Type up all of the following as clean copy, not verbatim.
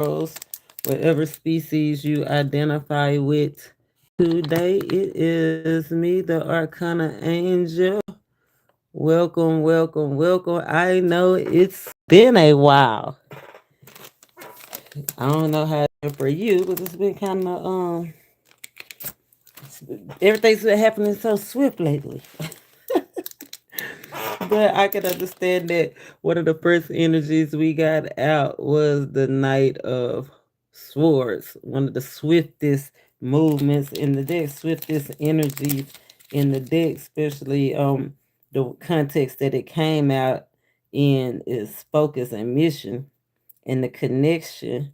whatever species you identify with. Today it is me, the Arcana Angel. Welcome, welcome, welcome. I know it's been a while. I don't know how it's been for you, but it's been kind of everything's been happening so swift lately. But I can understand that one of the first energies we got out was the Knight of Swords, one of the swiftest movements in the deck, swiftest energies in the deck, especially the context that it came out in is focus and mission and the connection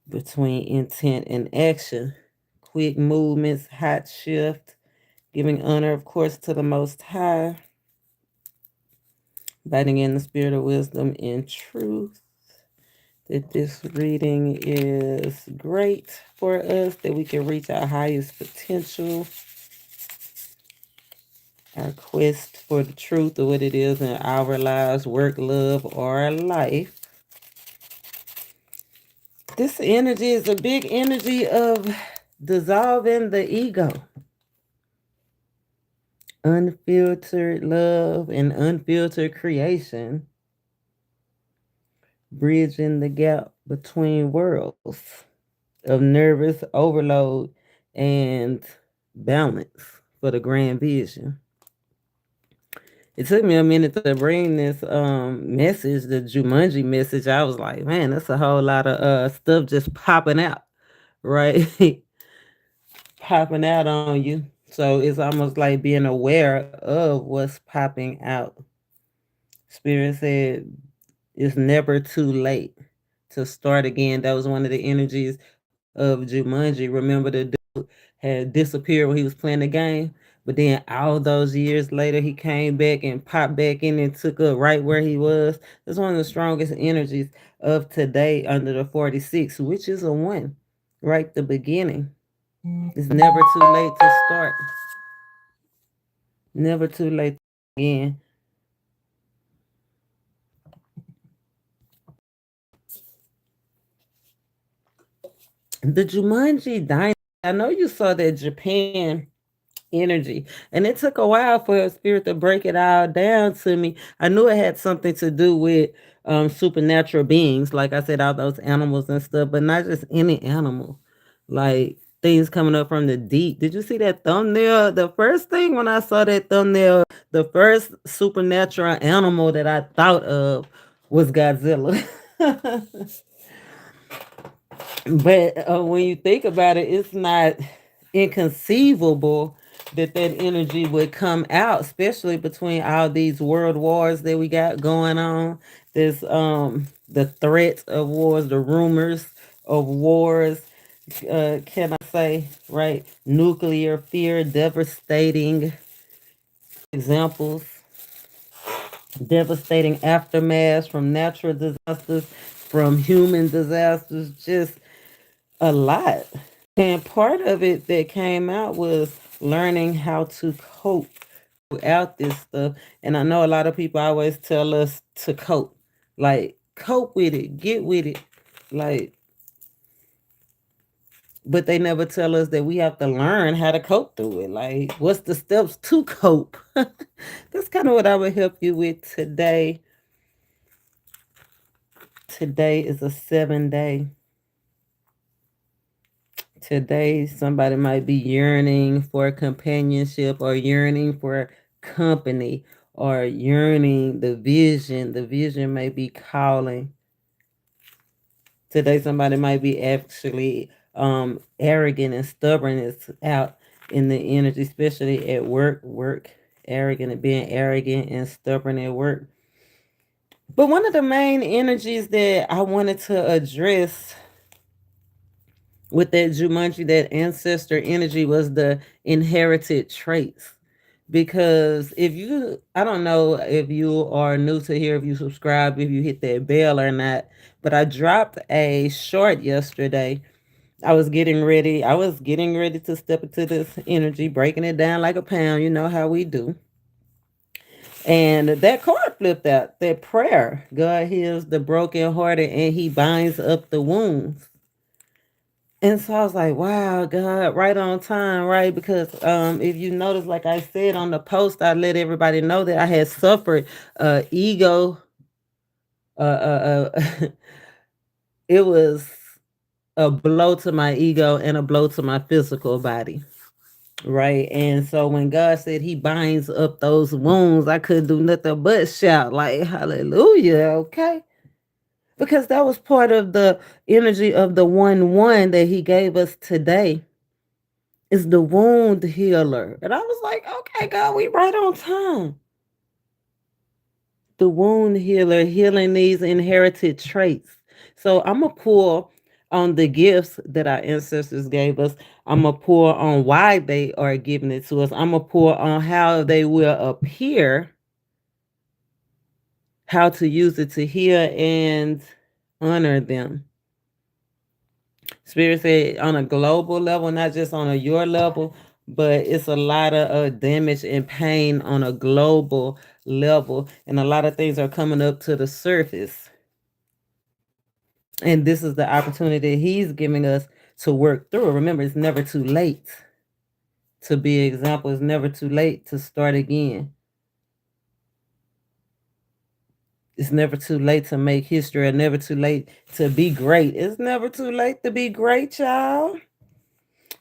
between intent and action. Quick movements, hot shift, giving honor, of course, to the Most High, inviting in the spirit of wisdom and truth. That this reading is great for us, that we can reach our highest potential, our quest for the truth of what it is in our lives, work, love, or life. This energy is a big energy of dissolving the ego, unfiltered love, and unfiltered creation, bridging the gap between worlds of nervous overload and balance for the grand vision. It took me a minute to bring this message, the Jumanji message. I was like, man, that's a whole lot of stuff just popping out, right? Popping out on you. So it's almost like being aware of what's popping out. Spirit said it's never too late to start again. That was one of the energies of Jumanji. Remember, the dude had disappeared when he was playing the game, but then all those years later, he came back and popped back in and took up right where he was. That's one of the strongest energies of today under the 46, which is a one, right? The beginning. It's never too late to start. Never too late again. The Jumanji dynasty. I know you saw that Japan energy, and it took a while for a spirit to break it all down to me. I knew it had something to do with supernatural beings, like I said, all those animals and stuff, but not just any animal, like things coming up from the deep. Did you see that thumbnail? The first thing when I saw that thumbnail, the first supernatural animal that I thought of was Godzilla. But when you think about it, it's not inconceivable that that energy would come out, especially between all these world wars that we got going on. This the threats of wars, the rumors of wars. Can I say right? Nuclear fear, devastating examples, devastating aftermaths from natural disasters, from human disasters. Just a lot. And part of it that came out was learning how to cope throughout this stuff. And I know a lot of people always tell us to cope. Like, cope with it, get with it. Like, but they never tell us that we have to learn how to cope through it. Like, what's the steps to cope? That's kind of what I would help you with today. Today is a 7-day. Today, somebody might be yearning for companionship or yearning for company or yearning the vision. The vision may be calling. Today, somebody might be actually arrogant and stubborn. It's out in the energy, especially at work, arrogant and being arrogant and stubborn at work. But one of the main energies that I wanted to address with that Jumanji, that ancestor energy, was the inherited traits. Because if you, I don't know if you are new to here, if you subscribe, if you hit that bell or not, but I dropped a short yesterday. I was getting ready to step into this energy, breaking it down like a pound, you know how we do. And that card flipped out. That prayer. God heals the brokenhearted and he binds up the wounds. And so I was like, wow, God, right on time, right? Because if you notice, like I said on the post, I let everybody know that I had suffered ego. It was a blow to my ego and a blow to my physical body. Right. And so when God said he binds up those wounds, I couldn't do nothing but shout, like, hallelujah. Okay. Because that was part of the energy of the 1-1 that he gave us today is the wound healer. And I was like, okay, God, we right on time. The wound healer, healing these inherited traits. So I'm going to pull on the gifts that our ancestors gave us. I'm going to pull on why they are giving it to us. I'm going to pull on how they will appear, how to use it to heal and honor them. Spirit said on a global level, not just on a your level, but it's a lot of damage and pain on a global level. And a lot of things are coming up to the surface. And this is the opportunity he's giving us to work through it. Remember, it's never too late to be an example. It's never too late to start again. It's never too late to make history, or never too late to be great. It's never too late to be great, child.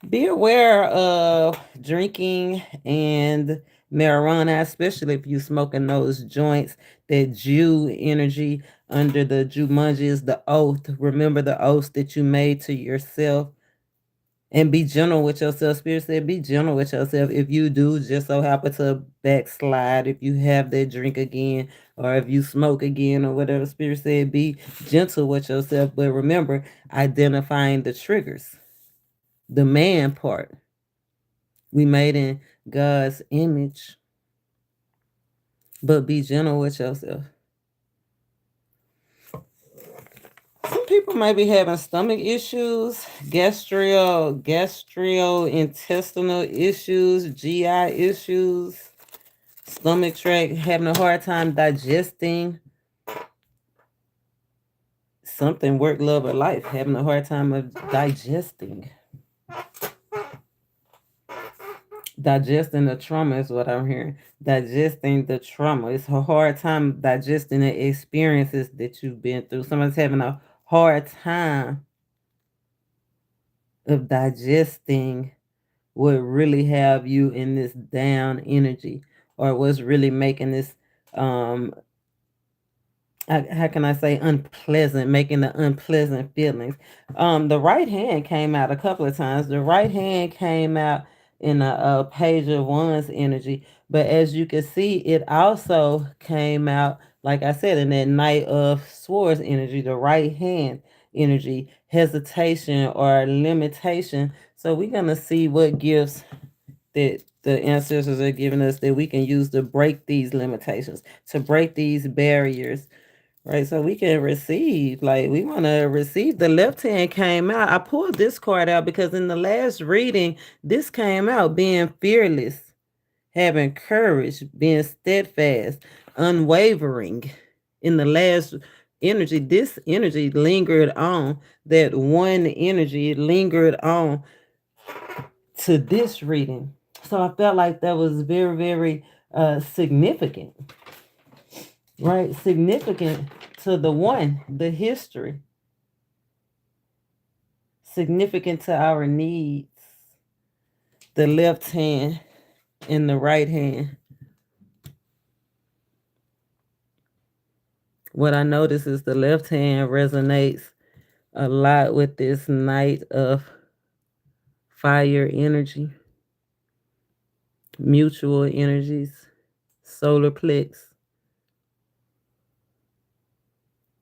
Be aware of drinking and marijuana, especially if you smoking those joints. That Jew energy under the Jumanji is the oath. Remember the oaths that you made to yourself. And be gentle with yourself. Spirit said, be gentle with yourself. If you do just so happen to backslide, if you have that drink again, or if you smoke again, or whatever, Spirit said, be gentle with yourself. But remember, identifying the triggers, the man part. We made in God's image, but be gentle with yourself. Some people may be having stomach issues, gastrointestinal issues, GI issues, stomach tract, having a hard time digesting something, work, love, or life, having a hard time of digesting. Digesting the trauma is what I'm hearing. Digesting the trauma. It's a hard time digesting the experiences that you've been through. Someone's having a hard time of digesting what really have you in this down energy, or what's really making this how can I say unpleasant, making the unpleasant feelings. The right hand came out a couple of times. The right hand came out in a page of wands energy, but as you can see, it also came out, like I said, in that knight of swords energy, the right hand energy, hesitation or limitation. So we're gonna see what gifts that the ancestors are giving us that we can use to break these limitations, to break these barriers, right? So we can receive, like we want to receive. The left hand came out. I pulled this card out because in the last reading, this came out, being fearless, having courage, being steadfast, unwavering. In the last energy, this energy lingered on. That one energy lingered on to this reading. So I felt like that was very, very significant, right? Significant to the one, the history, significant to our needs. The left hand and the right hand. What I notice is the left hand resonates a lot with this knight of fire energy, mutual energies, solar plex,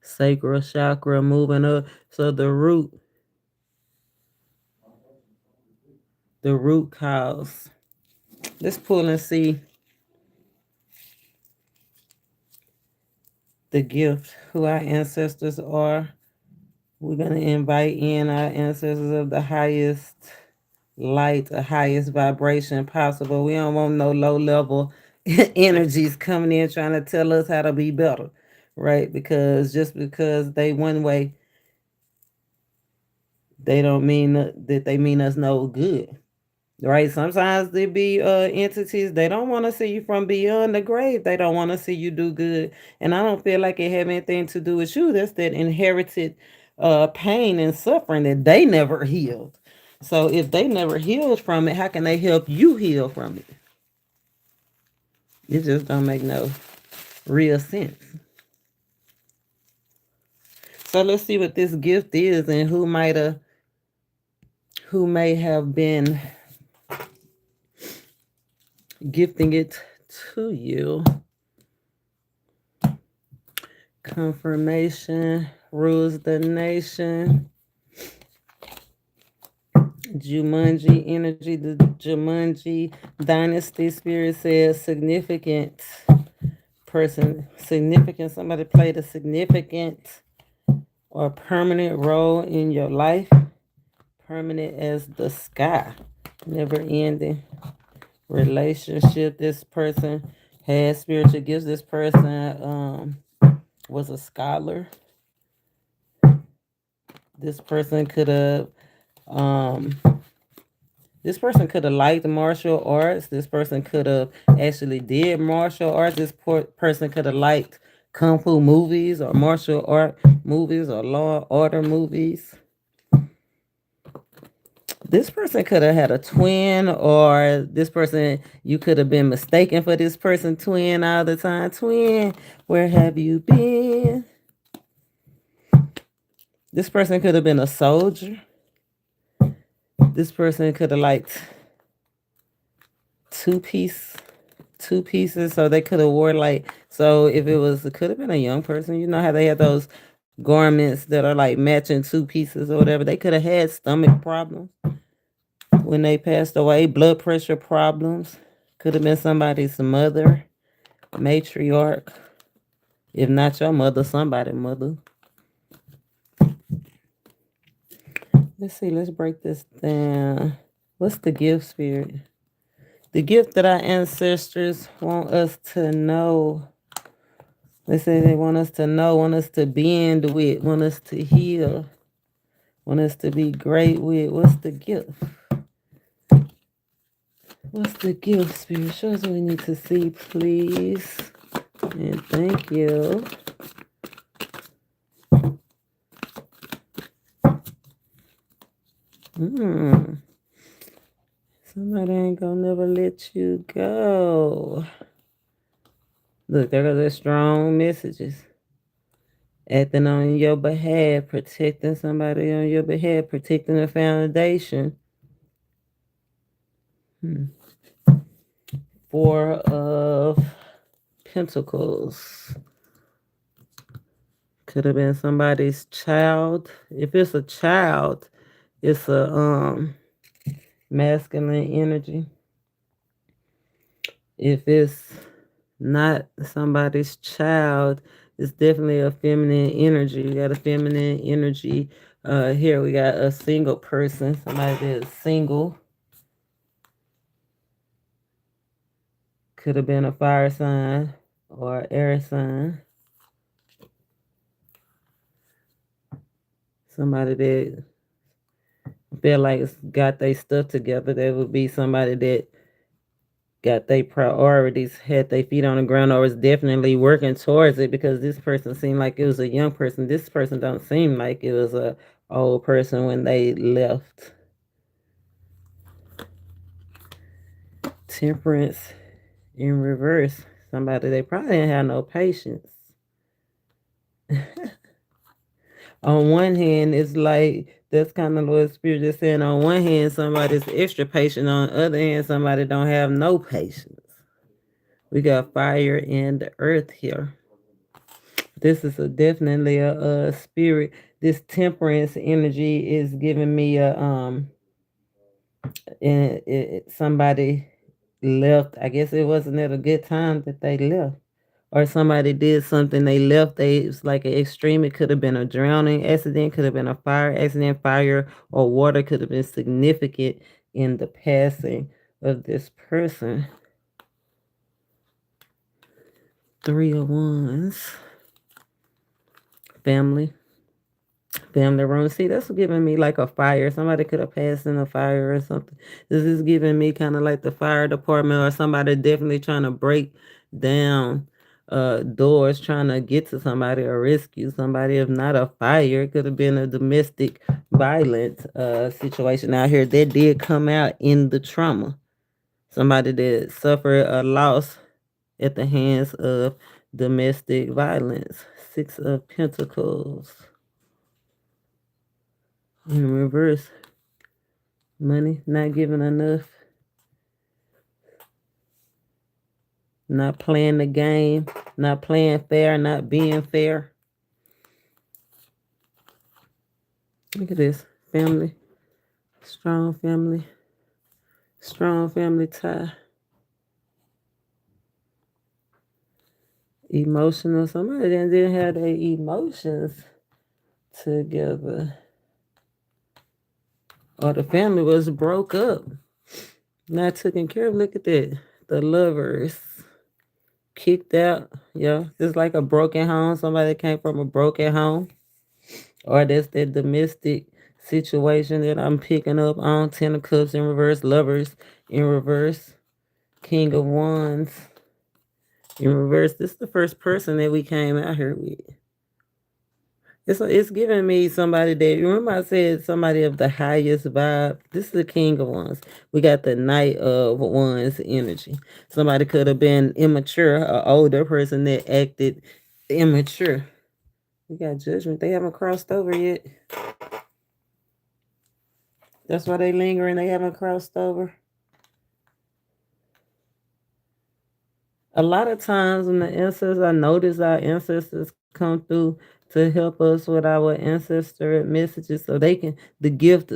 sacral chakra moving up. So the root cause. Let's pull and see the gift, who our ancestors are. We're going to invite in our ancestors of the highest light, the highest vibration possible. We don't want no low level energies coming in trying to tell us how to be better, right? Because just because they one way, they don't mean that they mean us no good. Right. Sometimes there be entities they don't want to see you from beyond the grave. They don't want to see you do good. And I don't feel like it have anything to do with you. That's that inherited pain and suffering that they never healed. So if they never healed from it, how can they help you heal from it? It just don't make no real sense. So let's see what this gift is and who may have been gifting it to you. Confirmation rules the nation. Jumanji energy, the Jumanji dynasty spirit says significant person, significant, somebody played a significant or permanent role in your life. Permanent as the sky, never ending relationship. This person had spiritual gifts. This person was a scholar. This person could have um this person could have liked martial arts. This person could have actually did martial arts. This person could have liked kung fu movies or martial art movies or law and order movies. This person could have had a twin, or this person, you could have been mistaken for this person twin all the time. Twin, where have you been? This person could have been a soldier. This person could have liked two piece two pieces, so they could have wore like, so if it could have been a young person, you know how they have those garments that are like matching two pieces or whatever. They could have had stomach problems when they passed away, blood pressure problems. Could have been somebody's mother, matriarch. If not your mother, somebody's mother. Let's see, let's break this down. What's the gift, spirit? The gift that our ancestors want us to know. They say they want us to know, want us to bend with, want us to heal, want us to be great with. What's the gift? What's the gift, spirit? Show us what we need to see, please. And thank you. Somebody ain't gonna never let you go. Look, there are the strong messages. Acting on your behalf, protecting somebody on your behalf, protecting the foundation. Four of Pentacles. Could have been somebody's child. If it's a child, it's a masculine energy. If it's not somebody's child, it's definitely a feminine energy. We got a feminine energy. Here we got a single person, somebody that's single. Could have been a fire sign or air sign. Somebody that feel like it's got their stuff together. That would be somebody that got their priorities, had their feet on the ground, or is definitely working towards it, because this person seemed like it was a young person. This person don't seem like it was a old person when they left. Temperance in reverse. Somebody they probably didn't have no patience. On one hand, it's like that's kind of what spirit is saying. On one hand, somebody's extra patient. On the other hand, somebody don't have no patience. We got fire and the earth here. This is definitely a spirit. This temperance energy is giving me somebody left. I guess it wasn't at a good time that they left, or somebody did something, they left. It was like an extreme. It could have been a drowning accident, could have been a fire accident. Fire or water could have been significant in the passing of this person. Three of Wands. Family. Family room. See, that's giving me like a fire. Somebody could have passed in a fire or something. This is giving me kind of like the fire department or somebody definitely trying to break down doors, trying to get to somebody or rescue somebody. If not a fire, it could have been a domestic violence situation out here that did come out in the trauma. Somebody that suffered a loss at the hands of domestic violence. Six of Pentacles. In reverse, money not giving enough, not playing the game, not playing fair, not being fair. Look at this family, strong family, strong family tie. Emotional. Somebody didn't have their emotions together, or the family was broke up, not taken care of. Look at that, the lovers kicked out. Yeah, it's like a broken home. Somebody came from a broken home. Or that's that domestic situation that I'm picking up on. Ten of Cups in reverse, lovers in reverse, King of Wands in reverse. This is the first person that we came out here with. It's giving me somebody that, remember I said somebody of the highest vibe. This is the King of Wands. We got the Knight of Wands energy. Somebody could have been immature, an older person that acted immature. We got Judgment. They haven't crossed over yet. That's why they lingering. They haven't crossed over. A lot of times when the ancestors, I notice our ancestors come through to help us with our ancestor messages so they can, the gift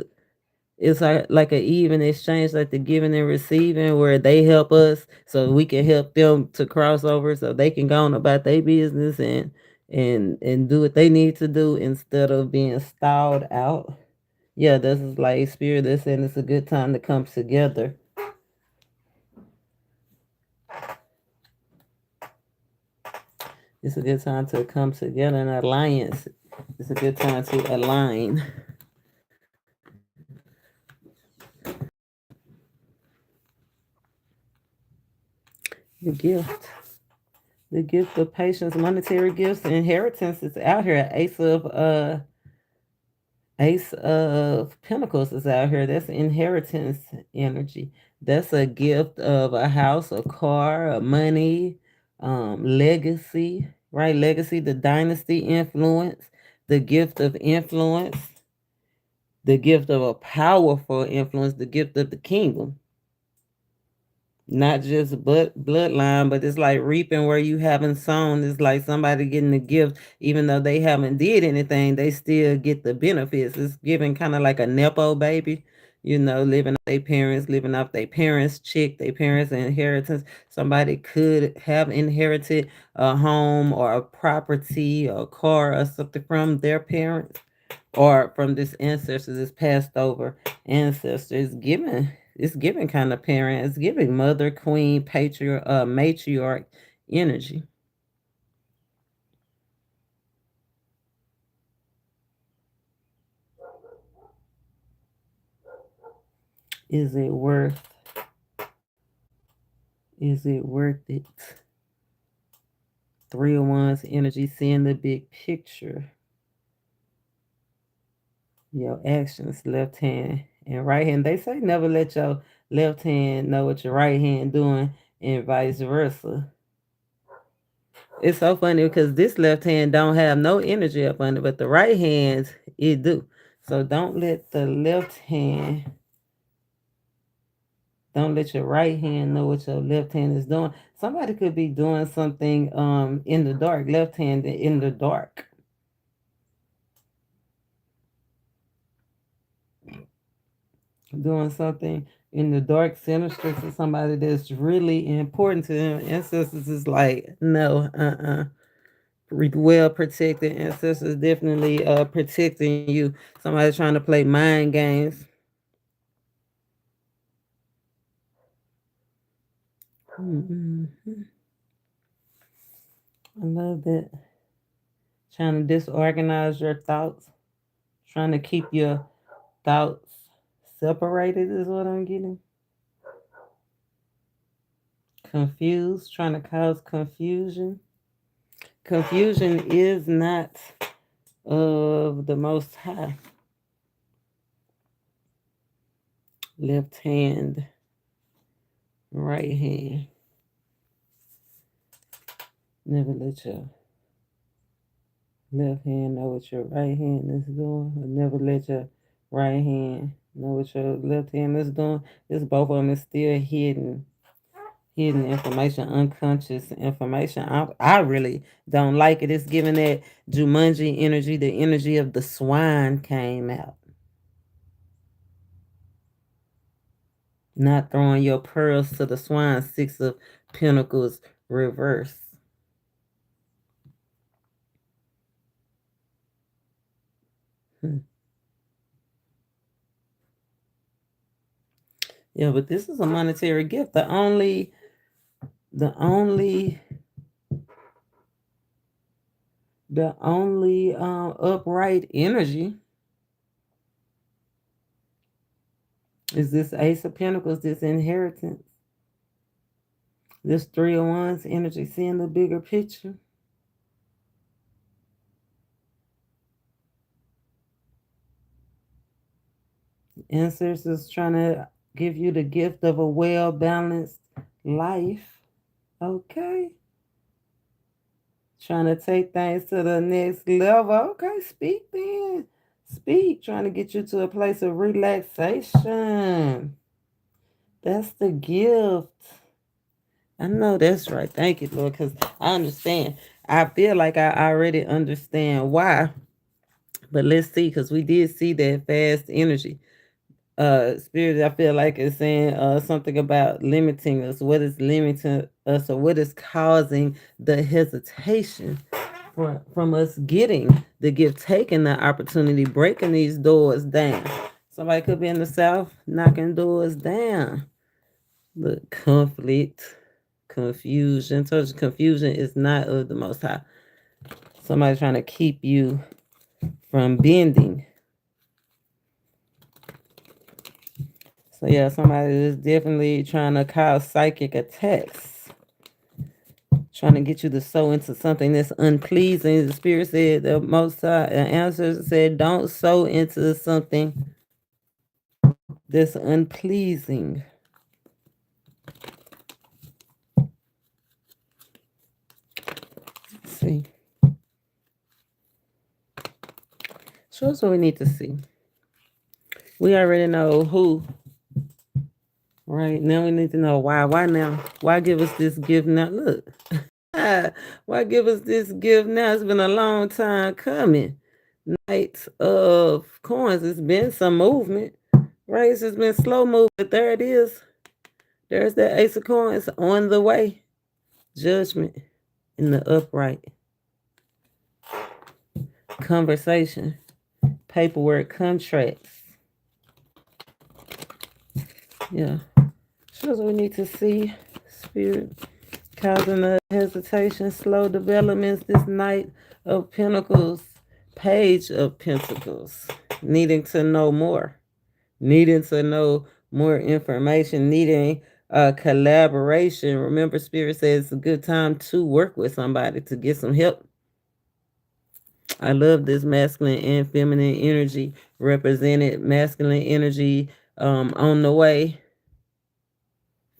is like an even exchange, like the giving and receiving, where they help us so we can help them to cross over so they can go on about their business and do what they need to do instead of being stalled out. Yeah, this is like spirit that's saying it's a good time to come together. It's a good time to come together in alliance. It's a good time to align. The gift. The gift of patience, monetary gifts, inheritance is out here. Ace of Pentacles is out here. That's inheritance energy. That's a gift of a house, a car, a money, legacy, right? Legacy, the dynasty influence, the gift of influence, the gift of a powerful influence, the gift of the kingdom. Not just bloodline, but it's like reaping where you haven't sown. It's like somebody getting the gift, even though they haven't did anything, they still get the benefits. It's giving kind of like a nepo baby, living off their parents' check, their parents' inheritance. Somebody could have inherited a home or a property or a car or something from their parents or from this ancestor, this passed over ancestor. It's giving kind of parent. It's giving mother, queen, patriarch, matriarch energy. Is it worth? Is it worth it? Three of Wands energy, seeing the big picture. Your actions, left hand and right hand. They say never let your left hand know what your right hand doing, and vice versa. It's so funny because this left hand don't have no energy up on it, but the right hand it do. So don't let your right hand know what your left hand is doing. Somebody could be doing something in the dark, left hand in the dark. Doing something in the dark, sinister to somebody that's really important to them. Ancestors is like, no, well protected. Ancestors definitely protecting you. Somebody's trying to play mind games. Mhm. I love that. Trying to disorganize your thoughts, trying to keep your thoughts separated is what I'm getting. Confused, trying to cause confusion. Confusion is not of the Most High. Left hand, right hand. Never let your left hand know what your right hand is doing, or never let your right hand know what your left hand is doing. This both of them is still hidden information, unconscious information. I really don't like it. It's giving that Jumanji energy. The energy of the swine came out. Not throwing your pearls to the swine. Six of Pentacles reverse. Hmm. Yeah, but this is a monetary gift. The only upright energy is this Ace of Pentacles, this inheritance, this Three of Wands energy, seeing the bigger picture. Ancestors trying to give you the gift of a well balanced life. Okay. Trying to take things to the next level. Okay, speak then. Speak. Trying to get you to a place of relaxation. That's the gift. I know that's right. Thank you, Lord, because I understand. I feel like I already understand why. But let's see, because we did see that fast energy. Spirit, I feel like it's saying something about limiting us. What is limiting us, or what is causing the hesitation from us getting the gift, taking the opportunity, breaking these doors down? Somebody could be in the South knocking doors down. Look, conflict, confusion. So confusion is not of the Most High. Somebody trying to keep you from bending. So yeah, somebody is definitely trying to cause psychic attacks, trying to get you to sow into something that's unpleasing. The Spirit said, the Most High answer said, don't sow into something that's unpleasing. Let's see. So that's what we need to see. We already know who. Right now we need to know why. Why now? Why give us this gift now? Look. Why give us this gift now? It's been a long time coming. Knight of Coins. It's been some movement. Right? It's just been slow movement. But there it is. There's that Ace of Coins on the way. Judgment in the upright. Conversation. Paperwork. Contracts. Yeah. Shows what we need to see. Spirit. Causing a hesitation. Slow developments. This Knight of Pentacles. Page of Pentacles. Needing to know more. Needing to know more information, needing collaboration. Remember, Spirit says it's a good time to work with somebody to get some help. I love this masculine and feminine energy represented. Masculine energy on the way.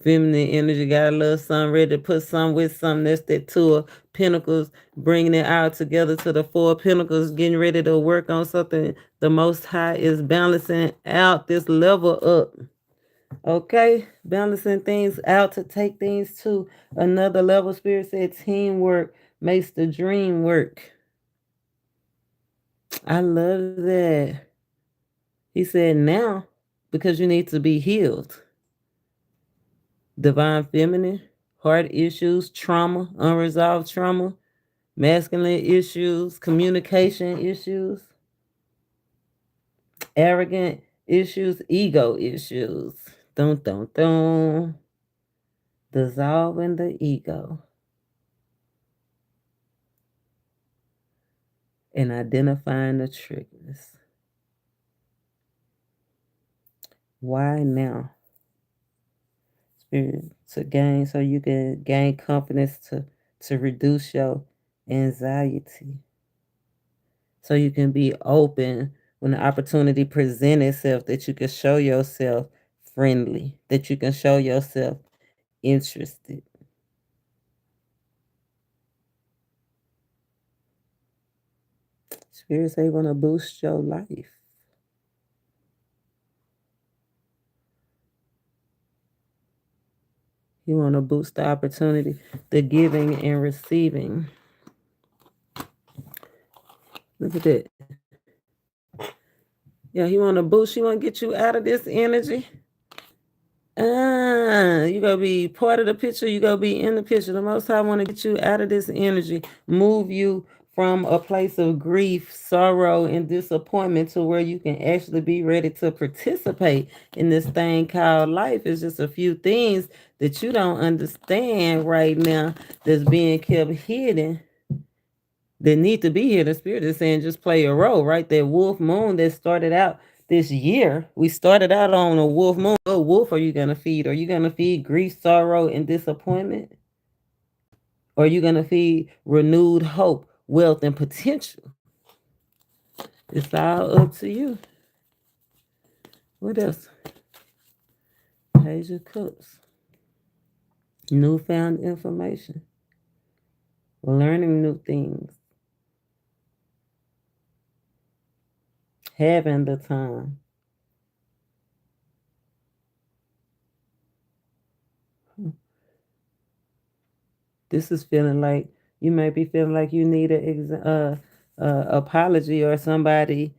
Feminine energy got a little something ready to put some with something. That's that Two of Pentacles, bringing it all together to the Four of Pentacles, getting ready to work on something. The Most High is balancing out this level up. Okay, balancing things out to take things to another level. Spirit said teamwork makes the dream work. I love that. He said now, because you need to be healed. Divine feminine, heart issues, trauma, unresolved trauma, masculine issues, communication issues, arrogant issues, ego issues. Dun dun dun. Dissolving the ego. and identifying the triggers. Why now? Spirit, to gain, so you can gain confidence to reduce your anxiety. So you can be open when the opportunity presents itself, that you can show yourself friendly, that you can show yourself interested. Spirits, they want to boost your life. You want to boost the opportunity, the giving and receiving. Look at that. Yeah, he want to boost. He want to get you out of this energy. You gonna be part of the picture. You gonna be in the picture. The Most High want to get you out of this energy, move you from a place of grief, sorrow, and disappointment to where you can actually be ready to participate in this thing called life. It's just a few things that you don't understand right now that's being kept hidden, that need to be here. The Spirit is saying just play a role, right? That wolf moon that started out this year, we started out on a wolf moon. What wolf are you going to feed? Are you going to feed grief, sorrow, and disappointment? Or are you going to feed renewed hope, wealth, and potential? It's all up to you. What else? Page of Cups. Newfound information. Learning new things. Having the time. This is feeling like you may be feeling like you need a apology, or somebody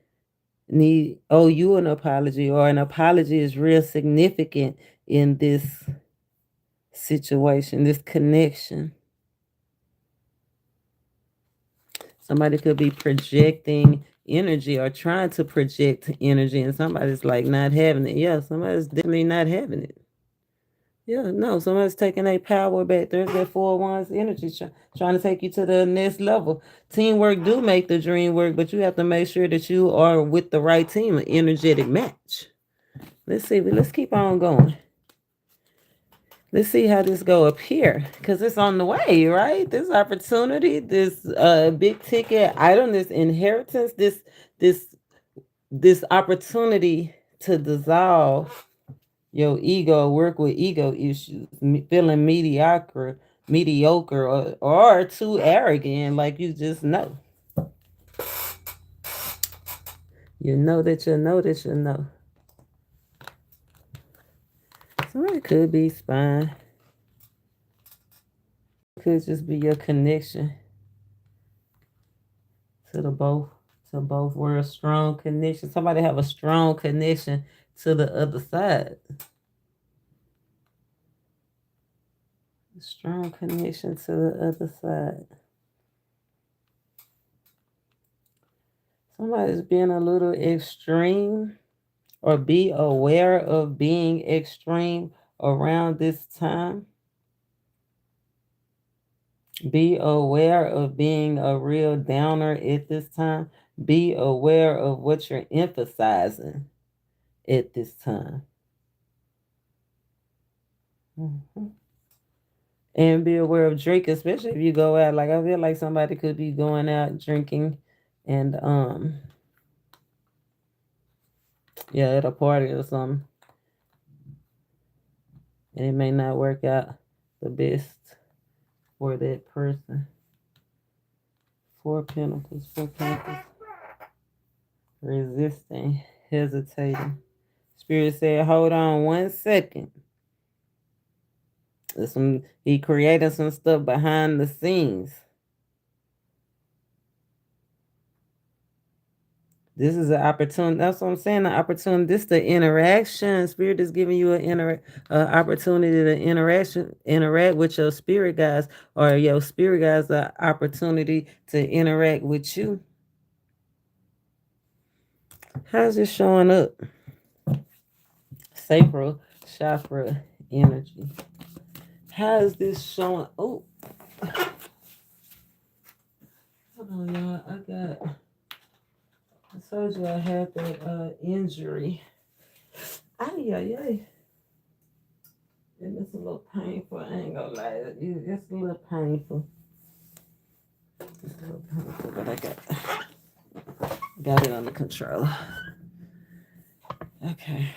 owe you an apology, or an apology is real significant in this situation, this connection. Somebody could be projecting energy or trying to project energy, and somebody's like not having it. Yeah, somebody's definitely not having it. Yeah, no, somebody's taking their power back. There's that 4-1's energy trying to take you to the next level. Teamwork do make the dream work, but you have to make sure that you are with the right team, an energetic match. Let's see, let's keep on going. Let's see how this go up here, because it's on the way, right? This opportunity, this big ticket item, this inheritance, this opportunity to dissolve your ego, work with ego issues, feeling mediocre, or too arrogant, like you just know. You know that you know that you know. So it could be spine. It could just be your connection to both worlds. Strong connection. Somebody have a strong connection to the other side. Strong connection to the other side. Somebody's being a little extreme, or be aware of being extreme around this time. Be aware of being a real downer at this time. Be aware of what you're emphasizing at this time. Mm-hmm. And be aware of drink, especially if you go out. Like, I feel like somebody could be going out drinking and at a party or something. And it may not work out the best for that person. 4 Pentacles. Resisting, hesitating. Spirit said, hold on 1 second. He created some stuff behind the scenes. This is an opportunity. That's what I'm saying. The opportunity. This the interaction. Spirit is giving you an opportunity to interact with your spirit guides, or your spirit guides the opportunity to interact with you. How's it showing up? Sacral chakra energy. How is this showing? Oh, hold on, y'all. I got I told you I had that injury. Ay, ay, ay. And it's a little painful. I ain't gonna lie. It's a little painful. It's a little painful, but I got it under control. Okay.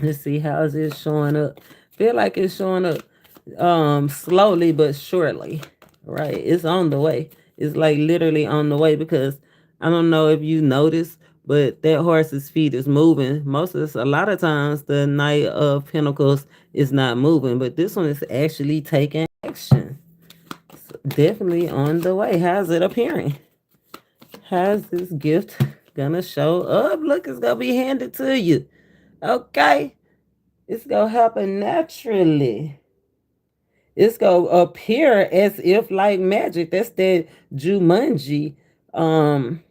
Let's see how is it showing up. Feel like it's showing up slowly but surely. Right? It's on the way. It's like literally on the way because I don't know if you noticed, but that horse's feet is moving. A lot of times the Knight of Pentacles is not moving, but this one is actually taking action. So definitely on the way. How's it appearing? How's this gift gonna show up? Look, it's gonna be handed to you. Okay. It's gonna happen naturally. It's gonna appear as if like magic. That's that Jumanji, um,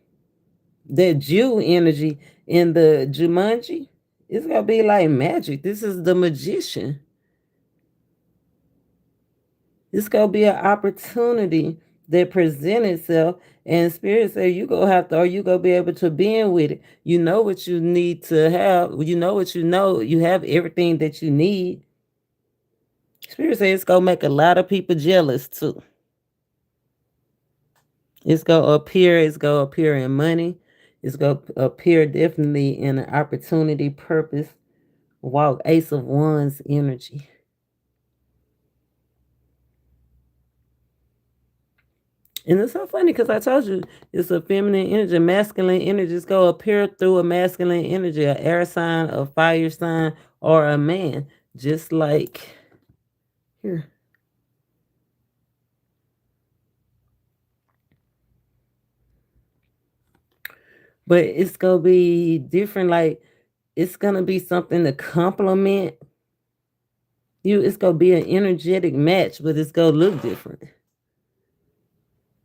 that Jew energy in the Jumanji. It's gonna be like magic. This is the magician. It's gonna be an opportunity that present itself, and spirit say you gonna have to, or you gonna be able to bend with it. You know what you need to have. You know what you know. You have everything that you need. Spirit say it's gonna make a lot of people jealous too. It's gonna appear. It's gonna appear in money. It's gonna appear definitely in an opportunity, purpose. Walk Ace of Wands energy. And it's so funny because I told you it's a feminine energy, masculine energy. It's gonna appear through a masculine energy, an air sign, a fire sign, or a man. Just like here. But it's gonna be different, like it's gonna be something to complement you. It's gonna be an energetic match, but it's gonna look different.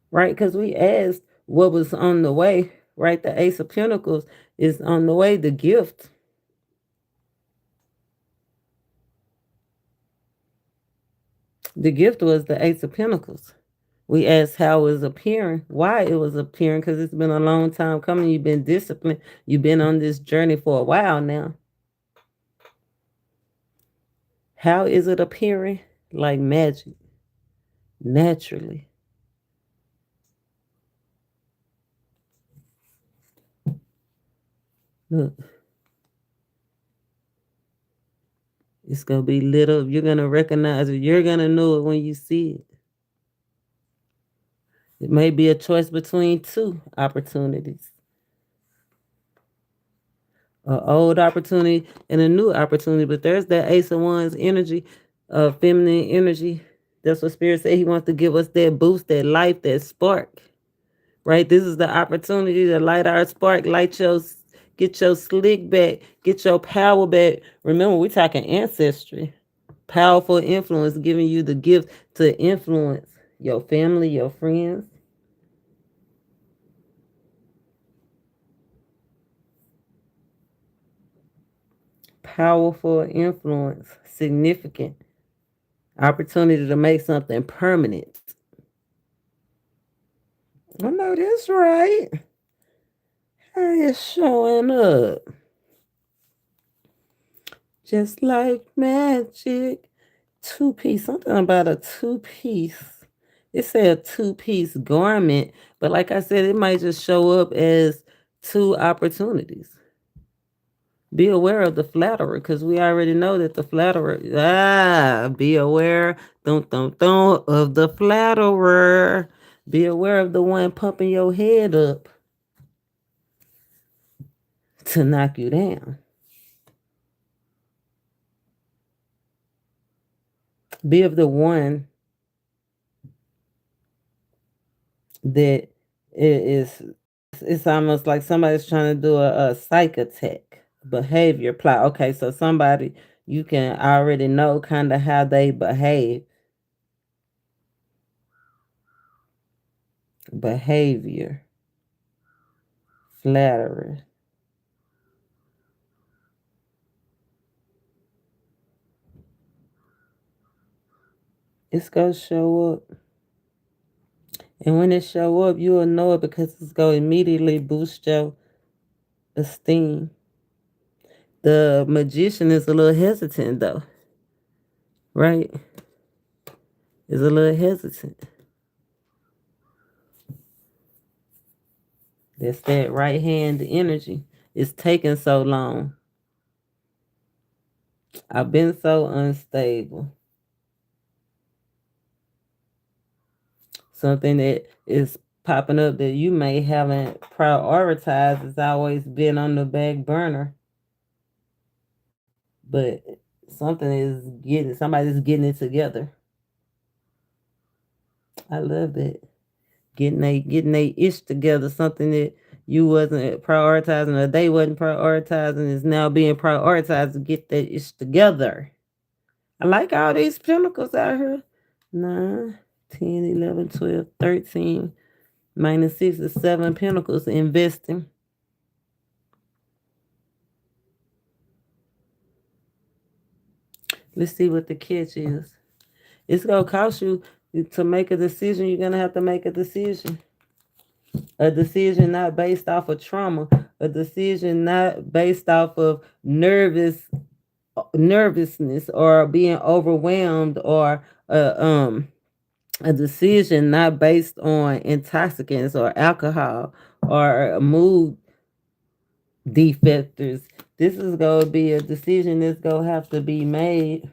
Right? Because we asked what was on the way, right? The Ace of Pentacles is on the way, the gift. The gift was the Ace of Pentacles. We asked how it was appearing, why it was appearing, because it's been a long time coming. You've been disciplined. You've been on this journey for a while now. How is it appearing? Like magic, naturally. Look, it's going to be lit up. You're going to recognize it. You're going to know it when you see it. It may be a choice between two opportunities. An old opportunity and a new opportunity. But there's that Ace of Wands energy, feminine energy. That's what Spirit said. He wants to give us that boost, that life, that spark. Right? This is the opportunity to light our spark, get your slick back, get your power back. Remember, we're talking ancestry. Powerful influence, giving you the gift to influence your family, your friends. Powerful influence, significant opportunity to make something permanent. I know that's right. How is showing up? Just like magic. Two-piece, something about a two-piece. It said two-piece garment, but like I said, it might just show up as two opportunities. Be aware of the flatterer, because we already know that the flatterer, be aware, of the flatterer. Be aware of the one pumping your head up to knock you down. Be of the one that is, it's almost like somebody's trying to do a psych attack behavior plot. Okay, so somebody you can already know kind of how they behave. Behavior. Flatterer. It's gonna show up. And when it show up, you will know it because it's going to immediately boost your esteem. The magician is a little hesitant though, right? Is a little hesitant. That's that right hand energy. It's taking so long. I've been so unstable. Something that is popping up that you may haven't prioritized has always been on the back burner. But somebody's getting it together. I love that. Getting they ish together, something that you wasn't prioritizing or they wasn't prioritizing is now being prioritized to get that ish together. I like all these pinnacles out here. 9, 10, 11, 12, 13, minus 6 is 7 pinnacles investing. Let's see what the catch is. It's gonna cost you to make a decision. You're gonna have to make a decision. A decision not based off of trauma. A decision not based off of nervousness or being overwhelmed, or a decision not based on intoxicants or alcohol or mood defectors. This is going to be a decision that's going to have to be made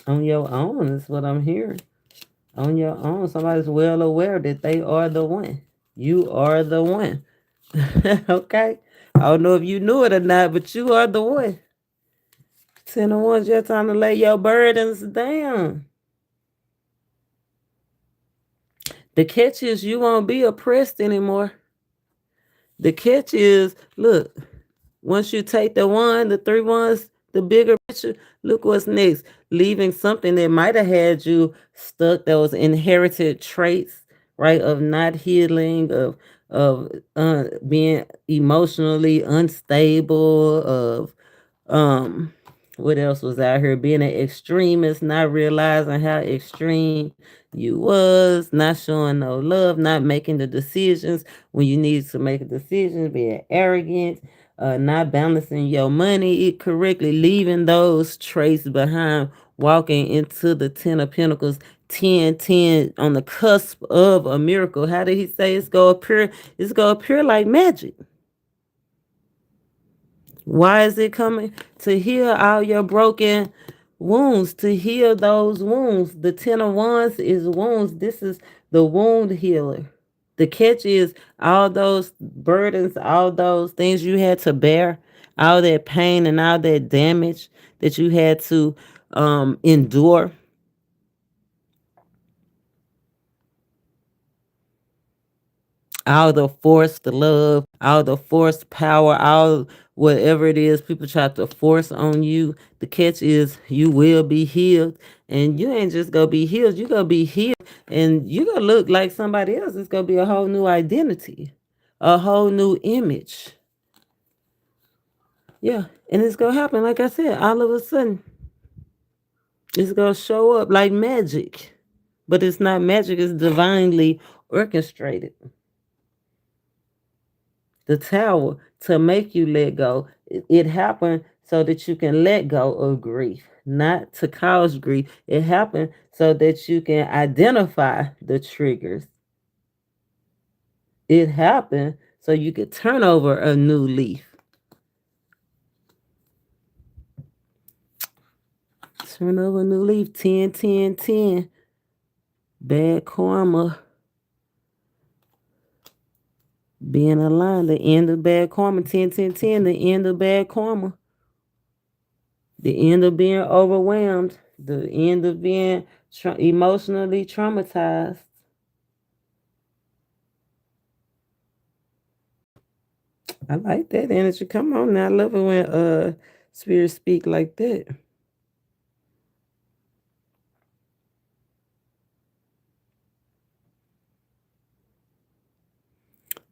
on your own, is what I'm hearing. On your own. Somebody's well aware that they are the one. You are the one. Okay? I don't know if you knew it or not, but you are the one. 10 of Wands, your time to lay your burdens down. The catch is you won't be oppressed anymore. The catch is, look, once you take the 3 ones, the bigger picture, look what's next. Leaving something that might have had you stuck, those inherited traits, right, of not healing, of being emotionally unstable, of what else was out here? Being an extremist, not realizing how extreme you was, not showing no love, not making the decisions when you need to make a decision, being arrogant, not balancing your money correctly, leaving those traits behind, walking into the 10 of Pentacles, 10, 10 on the cusp of a miracle. How did he say it's gonna appear like magic? Why is it coming? To heal all your broken wounds, to heal those wounds. The 10 of Wands is wounds. This is the wound healer. The catch is all those burdens, all those things you had to bear, all that pain and all that damage that you had to endure. All the forced love, all the forced power, all whatever it is people try to force on you. The catch is you will be healed. And you ain't just gonna be healed, you gonna be healed and you gonna look like somebody else. It's gonna be a whole new identity, a whole new image. Yeah. And it's gonna happen, like I said, all of a sudden. It's gonna show up like magic. But it's not magic, it's divinely orchestrated. The tower to make you let go. It happened so that you can let go of grief, not to cause grief. It happened so that you can identify the triggers. It happened so you could turn over a new leaf. Turn over a new leaf. 10, 10, 10. Bad karma. Being aligned. The end of bad karma. 10, 10, 10. The end of bad karma. The end of being overwhelmed, the end of being emotionally traumatized. I like that energy. Come on now. I love it when spirits speak like that.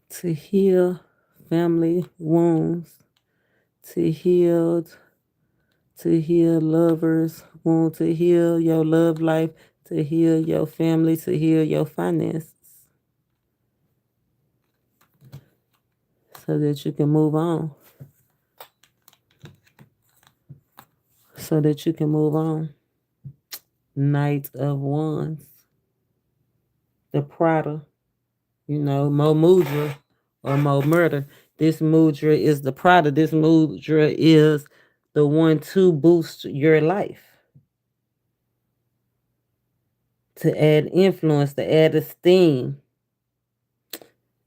To heal family wounds, to heal to heal lovers, want to heal your love life, to heal your family, to heal your finances, so that you can move on. So that you can move on. Knight of Wands. The Prada. Mo Mudra or Mo Murder. This Mudra is the Prada. This Mudra is the one to boost your life. To add influence, to add esteem.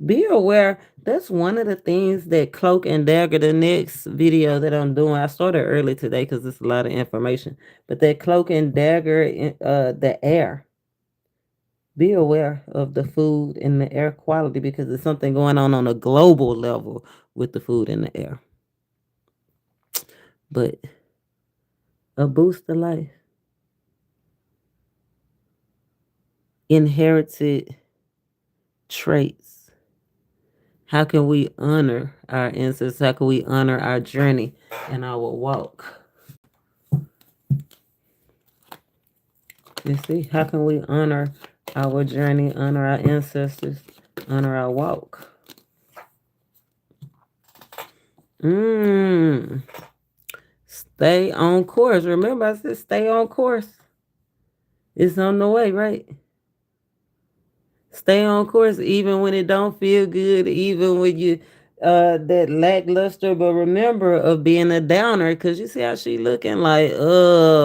Be aware, that's one of the things that Cloak and Dagger, the next video that I'm doing, I started early today because it's a lot of information, but that Cloak and Dagger, the air, be aware of the food and the air quality because there's something going on a global level with the food and the air. But a boost of life. Inherited traits. How can we honor our ancestors? How can we honor our journey and our walk? You see, how can we honor our journey, honor our ancestors, honor our walk? Stay on course. Remember, I said stay on course. It's on the way, right? Stay on course even when it don't feel good, even when you that lackluster, but remember of being a downer, because you see how she looking like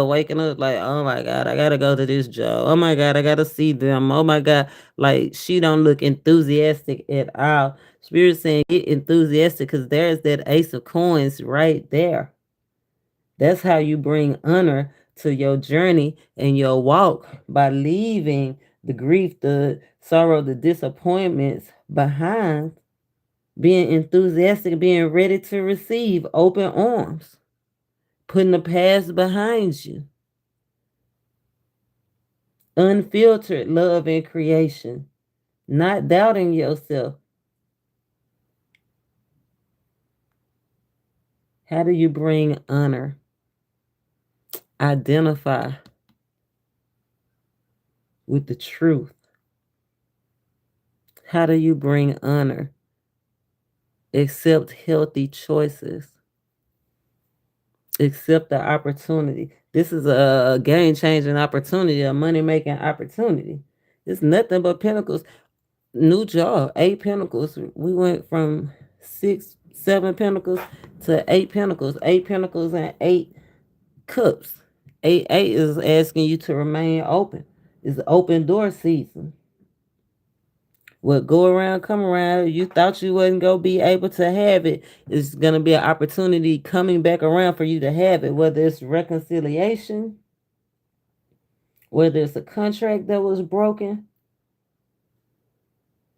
waking up like, oh my god, I gotta go to this job, oh my god, I gotta see them, oh my god, like she don't look enthusiastic at all. Spirit saying get enthusiastic because there's that ace of coins right there. That's how you bring honor to your journey and your walk, by leaving the grief, the sorrow, the disappointments behind, being enthusiastic, being ready to receive, open arms, putting the past behind you. Unfiltered love and creation, not doubting yourself. How do you bring honor? Identify with the truth. How do you bring honor? Accept healthy choices. Accept the opportunity. This is a game-changing opportunity, a money-making opportunity. It's nothing but pentacles. New job, 8 pentacles. We went from 6, 7 pentacles to 8 pentacles. 8 pentacles and 8 cups. 8 is asking you to remain open. It's open door season. What go around, come around. You thought you wasn't going to be able to have it. It's going to be an opportunity coming back around for you to have it, whether it's reconciliation, whether it's a contract that was broken.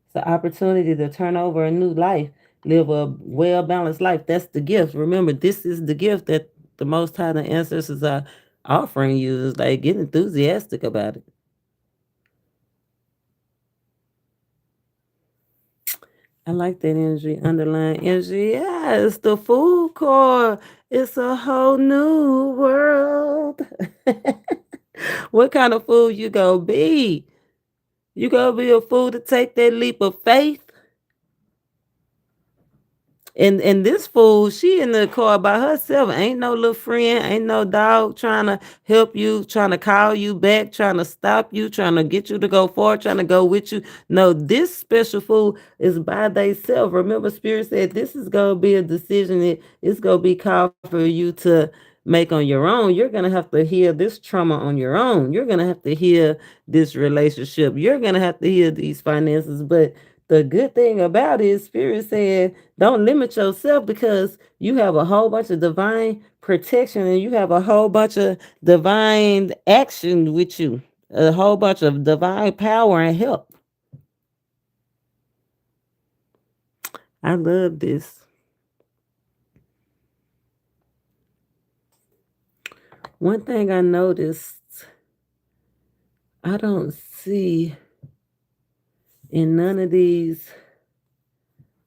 It's an opportunity to turn over a new life, live a well-balanced life. That's the gift. Remember, this is the gift that the Most High, the ancestors are offering you. Is like, get enthusiastic about it. I like that energy, underlying energy. Yeah, it's the Fool card. It's a whole new world. What kind of fool you gonna be? You gonna be a fool to take that leap of faith? And this fool, she in the car by herself. Ain't no little friend, ain't no dog trying to help you, trying to call you back, trying to stop you, trying to get you to go forward, trying to go with you. No, this special fool is by themselves. Remember, Spirit said this is gonna be a decision that it's gonna be called for you to make on your own. You're gonna have to heal this trauma on your own. You're gonna have to heal this relationship. You're gonna have to heal these finances. But the good thing about it is Spirit said, don't limit yourself because you have a whole bunch of divine protection and you have a whole bunch of divine action with you, a whole bunch of divine power and help. I love this. One thing I noticed, I don't see in none of these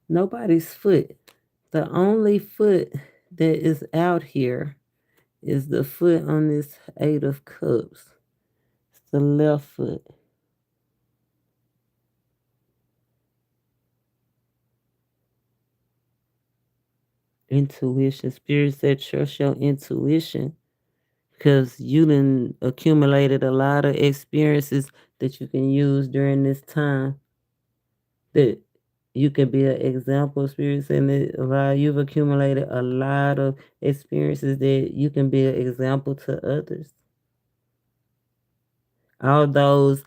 nobody's foot. The only foot that is out here is the foot on this Eight of Cups. It's the left foot. Intuition. Spirit said trust your intuition because you done accumulated a lot of experiences that you can use during this time. That you can be an example. Spirit said that while you've accumulated a lot of experiences that you can be an example to others. All those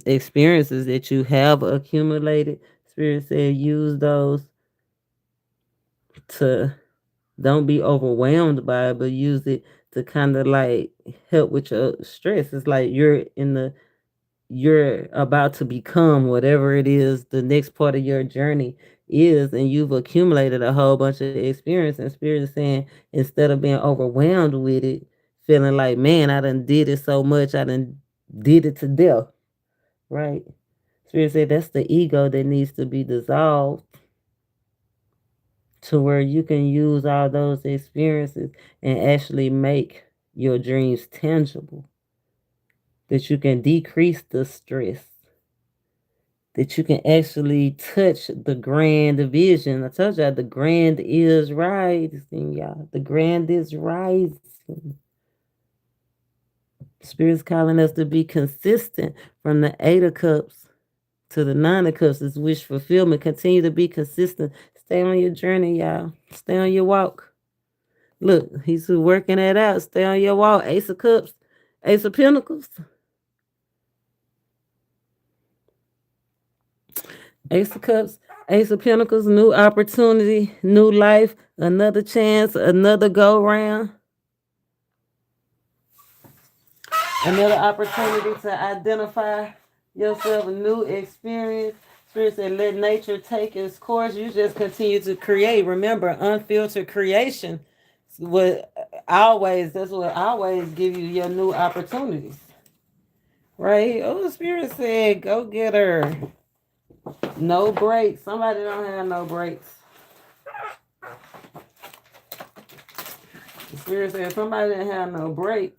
experiences that you have accumulated, Spirit said use those to don't be overwhelmed by it, but use it to kind of like help with your stress. It's like you're about to become whatever it is the next part of your journey is, and you've accumulated a whole bunch of experience. And Spirit is saying instead of being overwhelmed with it, feeling like, man, I done did it so much, I done did it to death, right? Spirit said that's the ego that needs to be dissolved to where you can use all those experiences and actually make your dreams tangible. That you can decrease the stress. That you can actually touch the grand vision. I told y'all the grand is rising, y'all. The grand is rising. Spirit's calling us to be consistent from the Eight of Cups to the Nine of Cups is wish fulfillment. Continue to be consistent. Stay on your journey, y'all. Stay on your walk. Look, he's working that out. Stay on your walk. Ace of Cups, Ace of Pentacles. Ace of Cups, Ace of Pentacles, new opportunity, new life, another chance, another go round. Another opportunity to identify yourself, a new experience. Spirit said, let nature take its course. You just continue to create. Remember, unfiltered creation. That's what always give you your new opportunities. Right? Oh, Spirit said, go get her. No breaks. Somebody don't have no breaks. The Spirit said somebody didn't have no breaks.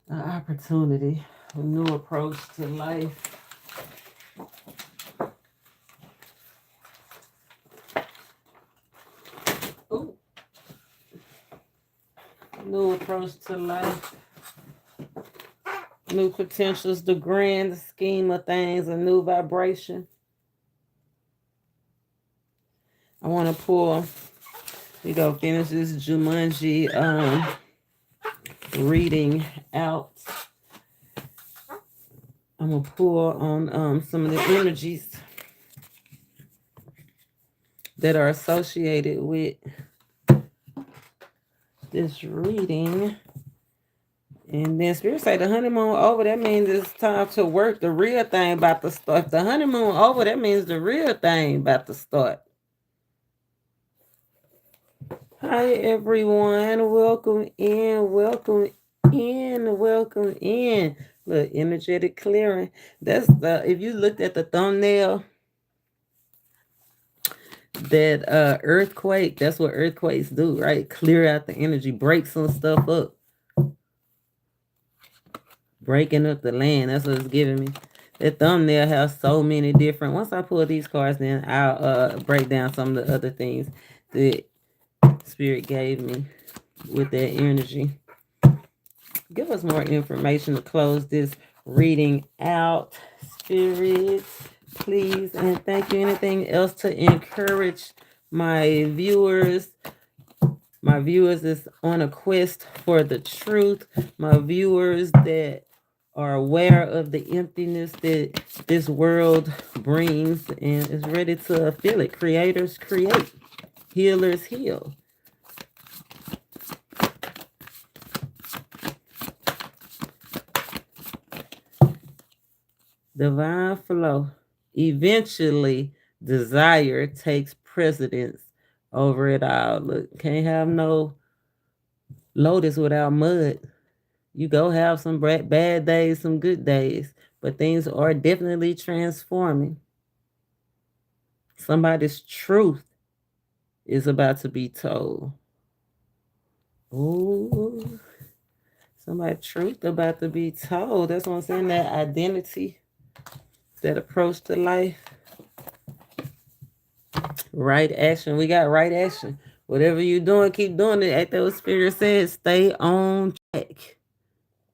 An opportunity, a new approach to life. Ooh. New approach to life. New potentials, the grand scheme of things, a new vibration. I want to pull, we go finish this Jumanji reading out. I'm going to pull on some of the energies that are associated with this reading. And then Spirit say the honeymoon over, that means it's time to work. The real thing about to start. If the honeymoon over, that means the real thing about to start. Hi everyone. Welcome in. Welcome in. Welcome in. Look, energetic clearing. That's the if you looked at the thumbnail, that earthquake, that's what earthquakes do, right? Clear out the energy, break some stuff up. Breaking up the land. That's what it's giving me. That thumbnail has so many different. Once I pull these cards, then I'll break down some of the other things that Spirit gave me with that energy. Give us more information to close this reading out, Spirit, please. And thank you. Anything else to encourage my viewers? My viewers is on a quest for the truth. My viewers that are aware of the emptiness that this world brings and is ready to feel it. Creators create. Healers heal. Divine flow. Eventually, desire takes precedence over it all. Look, can't have no lotus without mud. You go have some bad days, some good days, but things are definitely transforming. Somebody's truth is about to be told. Ooh, somebody truth about to be told. That's what I'm saying. That identity, that approach to life. Right action. We got right action. Whatever you're doing, keep doing it. At what Spirit says, stay on track.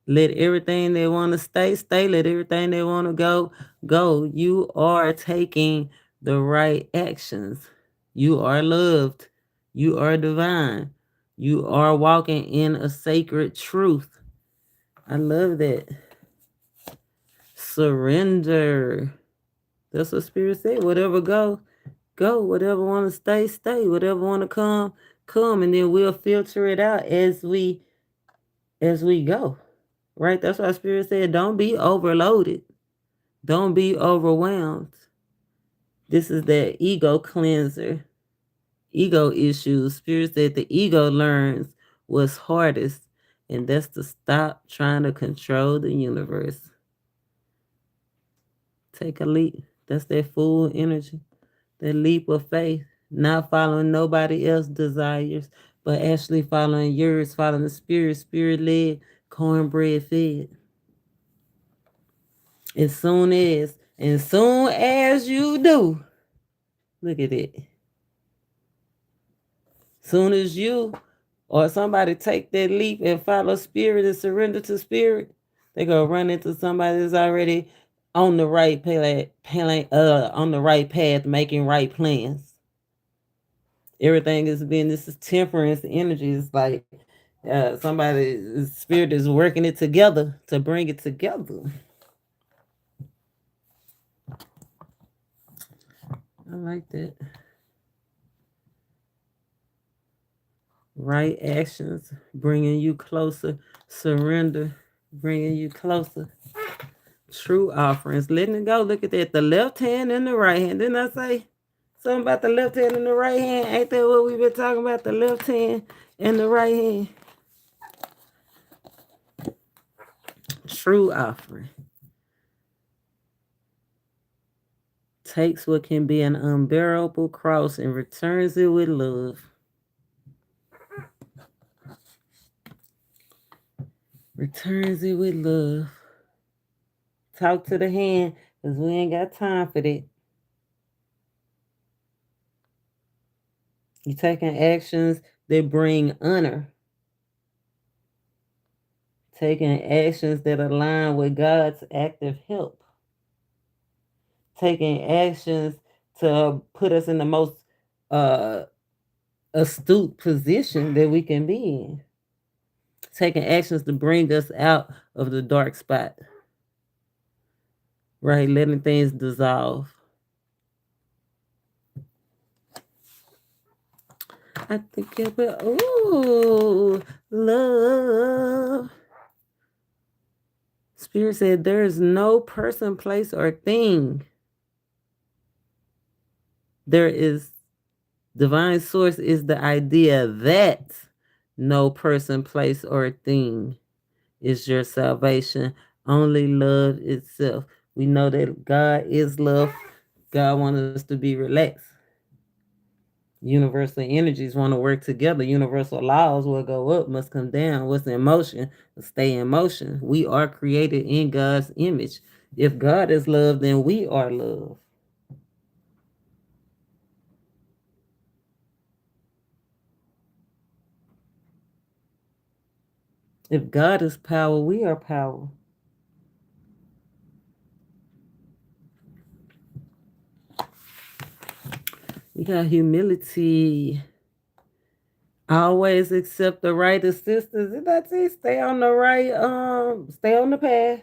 Let everything they want to stay, stay. Let everything they want to go, go. You are taking the right actions. You are loved. You are divine. You are walking in a sacred truth. I love that. Surrender. That's what Spirit said. Whatever go, go. Whatever want to stay, stay. Whatever want to come, come. And then we'll filter it out as we go. Right? That's why Spirit said, don't be overloaded. Don't be overwhelmed. This is that ego cleanser. Ego issues. Spirit said the ego learns what's hardest, and that's to stop trying to control the universe. Take a leap. That's that full energy. That leap of faith. Not following nobody else's desires, but actually following yours, following the spirit led, cornbread fed. As soon as you do, look at it. Soon as you or somebody take that leap and follow spirit and surrender to spirit, they gonna run into somebody that's already on the right on the right path, making right plans. Everything is being, this is temperance energy. It's like somebody's spirit is working it together to bring it together. I like that. Right actions bringing you closer. Surrender bringing you closer. True offerings, letting it go. Look at that. The left hand and the right hand. Didn't I say something about the left hand and the right hand? Ain't that what we've been talking about? The left hand and the right hand. True offering takes what can be an unbearable cross and returns it with love. Returns it with love. Talk to the hand, because we ain't got time for that. You're taking actions that bring honor. Taking actions that align with God's active help. Taking actions to put us in the most astute position that we can be in. Taking actions to bring us out of the dark spot. Right? Letting things dissolve. I think it will. Ooh, love. Spirit said there is no person, place, or thing. There is, divine source is the idea that no person, place, or thing is your salvation. Only love itself. We know that God is love. God wants us to be relaxed. Universal energies want to work together. Universal laws will go up, must come down. What's in motion will stay in motion. We are created in God's image. If God is love, then we are love. If God is power, we are power. We got humility. Always accept the right assistance. And that's it. Stay on the right, stay on the path.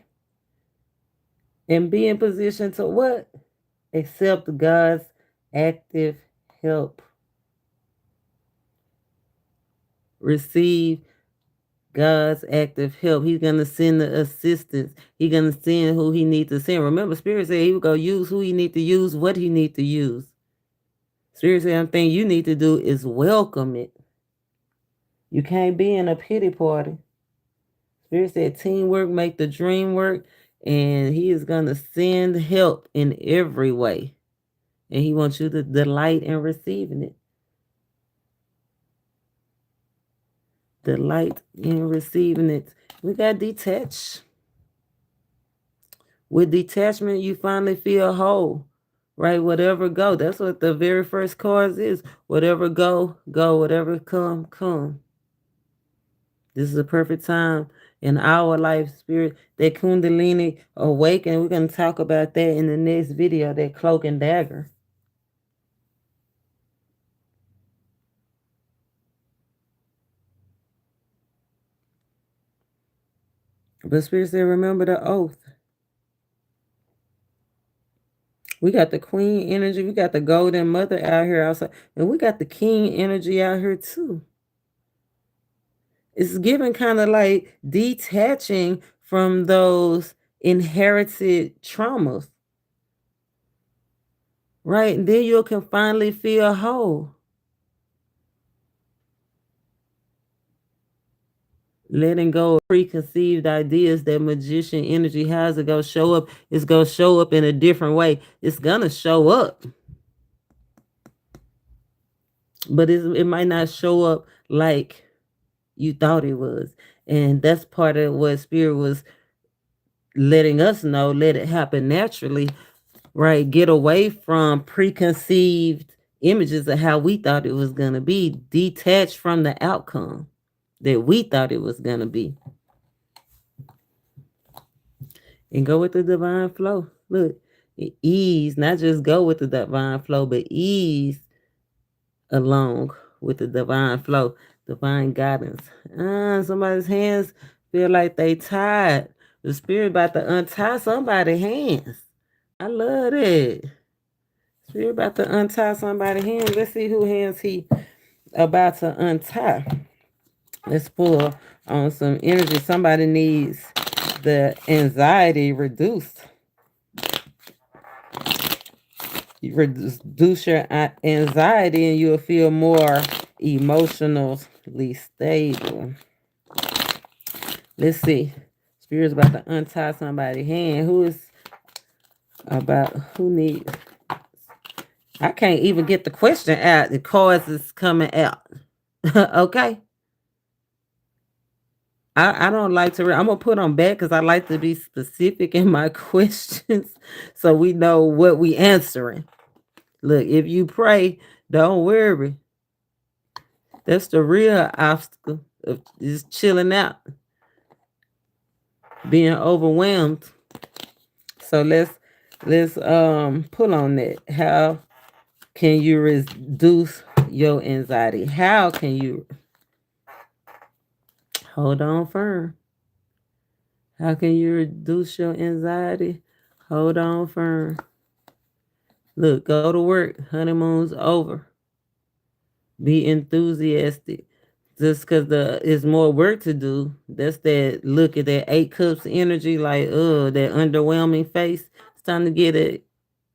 And be in position to what? Accept God's active help. Receive God's active help. He's going to send the assistance. He's going to send who he needs to send. Remember, Spirit said he will go use who he need to use, what he need to use. Spirit said, the thing you need to do is welcome it. You can't be in a pity party. Spirit said teamwork make the dream work, and he is going to send help in every way. And he wants you to delight in receiving it. delight in receiving it. We got detach. With detachment, you finally feel whole, right? Whatever go. That's what the very first card is. Whatever go, go. Whatever come, come. This is a perfect time in our life, spirit. That Kundalini awaken. We're going to talk about that in the next video, that cloak and dagger. But spirit said, remember the oath. We got the queen energy. We got the golden mother out here outside. And we got the king energy out here too. It's given kind of like detaching from those inherited traumas. Right? And then you can finally feel whole. Letting go of preconceived ideas that magician energy has to go show up. It's going to show up in a different way. It's going to show up. But it might not show up like you thought it was. And that's part of what spirit was letting us know. Let it happen naturally, right? Get away from preconceived images of how we thought it was going to be. Detached from the outcome that we thought it was going to be. And go with the divine flow. Look, ease, not just go with the divine flow, but ease along with the divine flow, divine guidance. Somebody's hands feel like they tied. The spirit about to untie somebody's hands. I love that. Spirit about to untie somebody's hands. Let's see who hands he about to untie. Let's pull on some energy. Somebody needs the anxiety reduced. You reduce your anxiety and you'll feel more emotionally stable. Let's see. Spirit's about to untie somebody's hand. Who needs? I can't even get the question out. The cards is coming out. Okay. I don't like to I'm gonna put them back because I like to be specific in my questions so we know what we answering. Look, if you pray, don't worry. That's the real obstacle of just chilling out, being overwhelmed. So let's pull on that. How can you reduce your anxiety? How can you hold on firm? How can you reduce your anxiety? Hold on firm. Look, go to work. Honeymoon's over. Be enthusiastic. Just because there's more work to do. That's that look at that 8 cups energy, like, that underwhelming face. It's time to get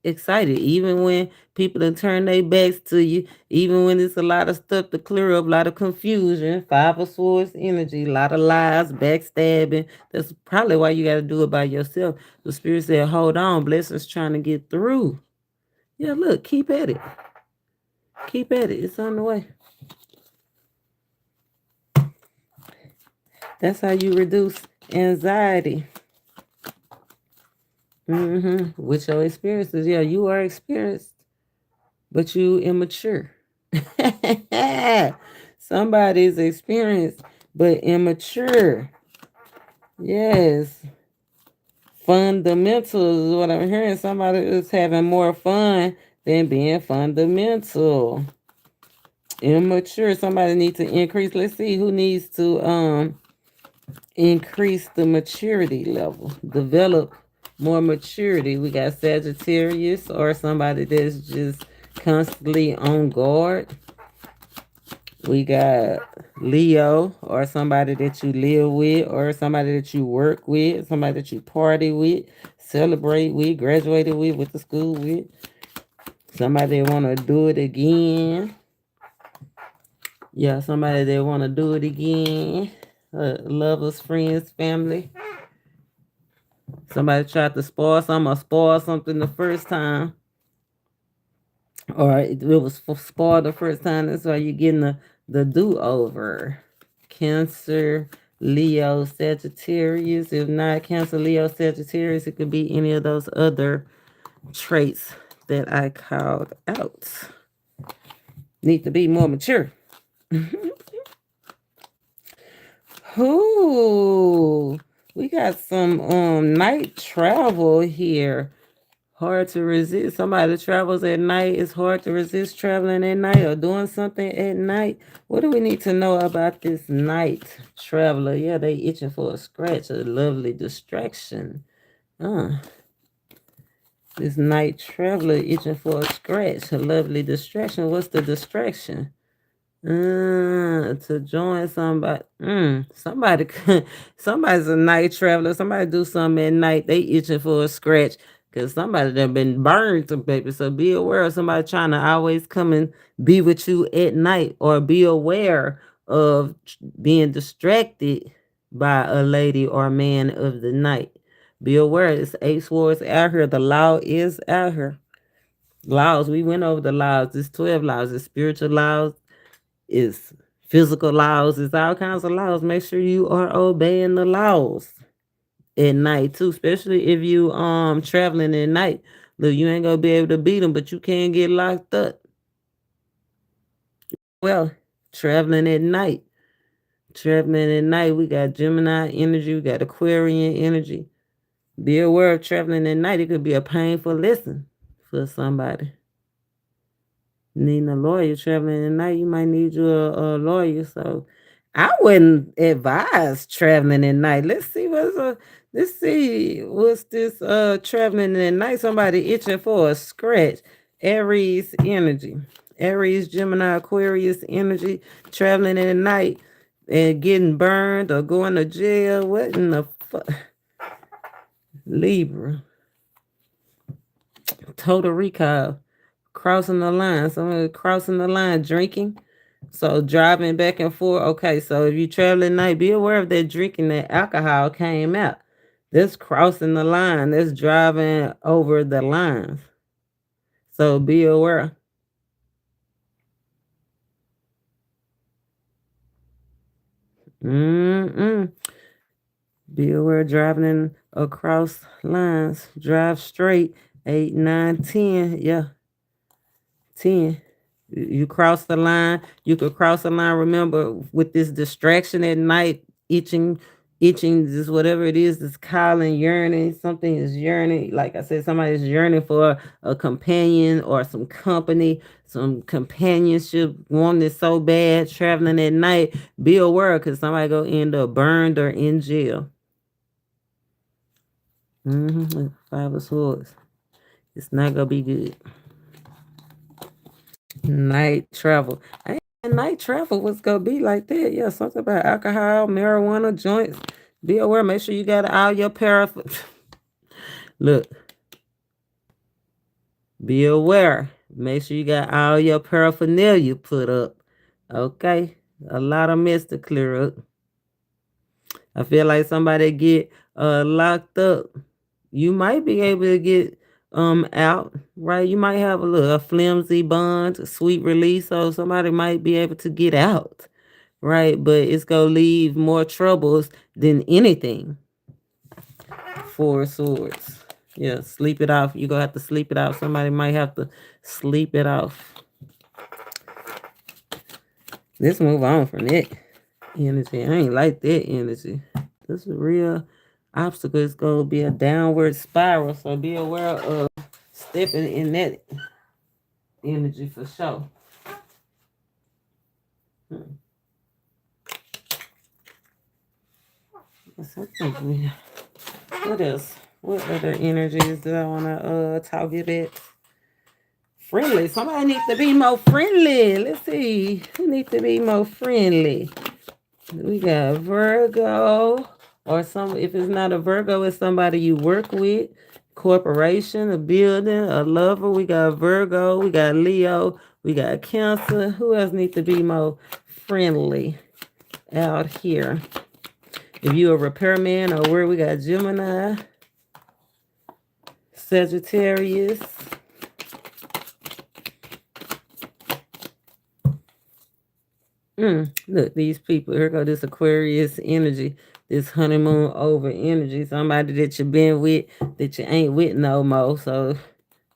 excited. Even when people done turn their backs to you, even when it's a lot of stuff to clear up, a lot of confusion, 5 of Swords energy, a lot of lies, backstabbing. That's probably why you got to do it by yourself. The spirit said, hold on, blessings trying to get through. Yeah, look, keep at it. Keep at it. It's on the way. That's how you reduce anxiety. With your experiences. Yeah, you are experienced, but you immature. Somebody's experienced, but immature. Yes. Fundamentals is what I'm hearing. Somebody is having more fun than being fundamental. Immature. Somebody needs to increase. Let's see who needs to increase the maturity level. Develop more maturity. We got Sagittarius or somebody that's just constantly on guard. We got Leo or somebody that you live with or somebody that you work with, somebody that you party with, celebrate with, graduated with, went to school with. Somebody that want to do it again. Yeah, somebody that want to do it again. Lovers, friends, family. Somebody tried to spoil something or spoil something the first time. Or it was spoiled the first time. That's why you're getting the do-over. Cancer, Leo, Sagittarius. If not Cancer, Leo, Sagittarius, it could be any of those other traits that I called out. Need to be more mature. Ooh, we got some night travel here. Hard to resist. Somebody that travels at night, it's hard to resist traveling at night or doing something at night. What do we need to know about this night traveler? Yeah, they itching for a scratch, a lovely distraction. This night traveler itching for a scratch, a lovely distraction. What's the distraction? To join somebody. Somebody's a night traveler. Somebody do something at night. They itching for a scratch because somebody done been burned to paper. So be aware of somebody trying to always come and be with you at night, or be aware of being distracted by a lady or man of the night. Be aware, it's 8 swords out here. The law is out here. Laws, we went over the laws. It's 12 laws. It's spiritual laws. It's physical laws. It's all kinds of laws. Make sure you are obeying the laws at night too, especially if you traveling at night. Look, you ain't gonna be able to beat them, but you can get locked up. Well, traveling at night. Traveling at night, we got Gemini energy, we got Aquarian energy. Be aware of traveling at night. It could be a painful lesson for somebody. Needing a lawyer, traveling at night, you might need you a lawyer. So I wouldn't advise traveling at night. Let's see what's this traveling at night. Somebody itching for a scratch. Aries energy. Aries, Gemini, Aquarius energy, traveling at night and getting burned or going to jail. What in the fuck? Libra. Total recall. Crossing the line. Someone crossing the line, drinking. So driving back and forth. Okay, so if you travel at night, be aware of that drinking, that alcohol came out. That's crossing the line. That's driving over the lines. So be aware. Be aware driving across lines. Drive straight. 8, 9, 10. Yeah. 10. You cross the line. You could cross the line. Remember, with this distraction at night, itching, just whatever it is, this calling, yearning. Something is yearning. Like I said, somebody's yearning for a companion or some company, some companionship, wanting it so bad, traveling at night. Be aware, because somebody go end up burned or in jail. 5 of Swords. It's not gonna be good. Night travel. Night travel was gonna be like that. Yeah, something about alcohol, marijuana, joints. Be aware. Make sure you got all your Look. Be aware. Make sure you got all your paraphernalia put up. Okay. A lot of mess to clear up. I feel like somebody get locked up. You might be able to get out, right? You might have a flimsy bond, a sweet release, so somebody might be able to get out, right? But it's gonna leave more troubles than anything. 4 swords. Yeah, sleep it off. You're gonna have to sleep it off. Somebody might have to sleep it off. Let's move on from that energy. I ain't like that energy. This is a real obstacle. It's gonna be a downward spiral. So be aware of stepping in that energy for sure. What else? What other energies do I want to talk about? Friendly. Somebody needs to be more friendly. Let's see. Who needs to be more friendly? We got Virgo. Or if it's not a Virgo, it's somebody you work with. Corporation, a building, a lover. We got Virgo. We got Leo. We got Cancer. Who else needs to be more friendly out here? If you a repairman or where, we got Gemini, Sagittarius, Look, these people, here go this Aquarius energy, this honeymoon over energy, somebody that you been with that you ain't with no more. So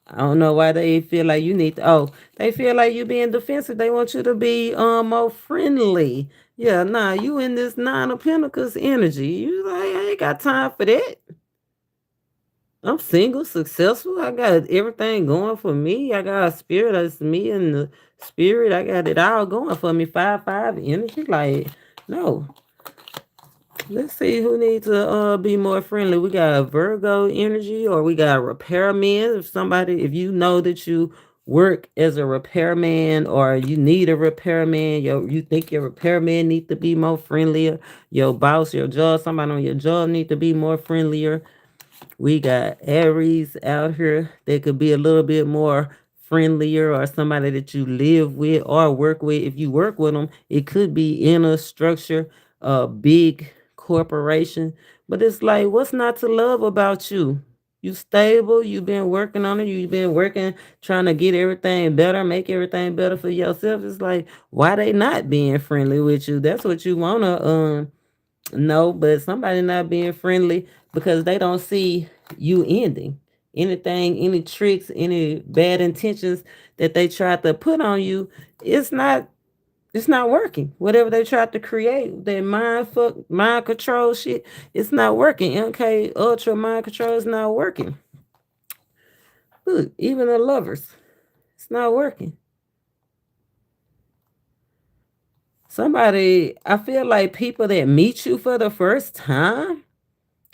I don't know why they feel like you need to, they feel like you being defensive. They want you to be more friendly. Yeah, nah, you in this Nine of Pentacles energy. You like, I ain't got time for that. I'm single, successful. I got everything going for me. I got a spirit. That's me and the spirit. I got it all going for me. 5-5 energy. Like, no. Let's see who needs to be more friendly. We got a Virgo energy, or we got a repairman. If you know that you work as a repairman, or you need a repairman, you think your repairman need to be more friendlier. Your boss, your job, somebody on your job need to be more friendlier. We got Aries out here that could be a little bit more friendlier, or somebody that you live with or work with. If you work with them, it could be in a structure, a big corporation. But it's like, what's not to love about you? You stable, you've been working on it, you've been working, trying to get everything better, make everything better for yourself. It's like, why they not being friendly with you? That's what you wanna no, but somebody not being friendly because they don't see you ending anything, any tricks, any bad intentions that they tried to put on you. It's not. It's not working. Whatever they tried to create, that mind control shit, it's not working. MK Ultra mind control is not working. Look, even the lovers, it's not working. Somebody, I feel like people that meet you for the first time,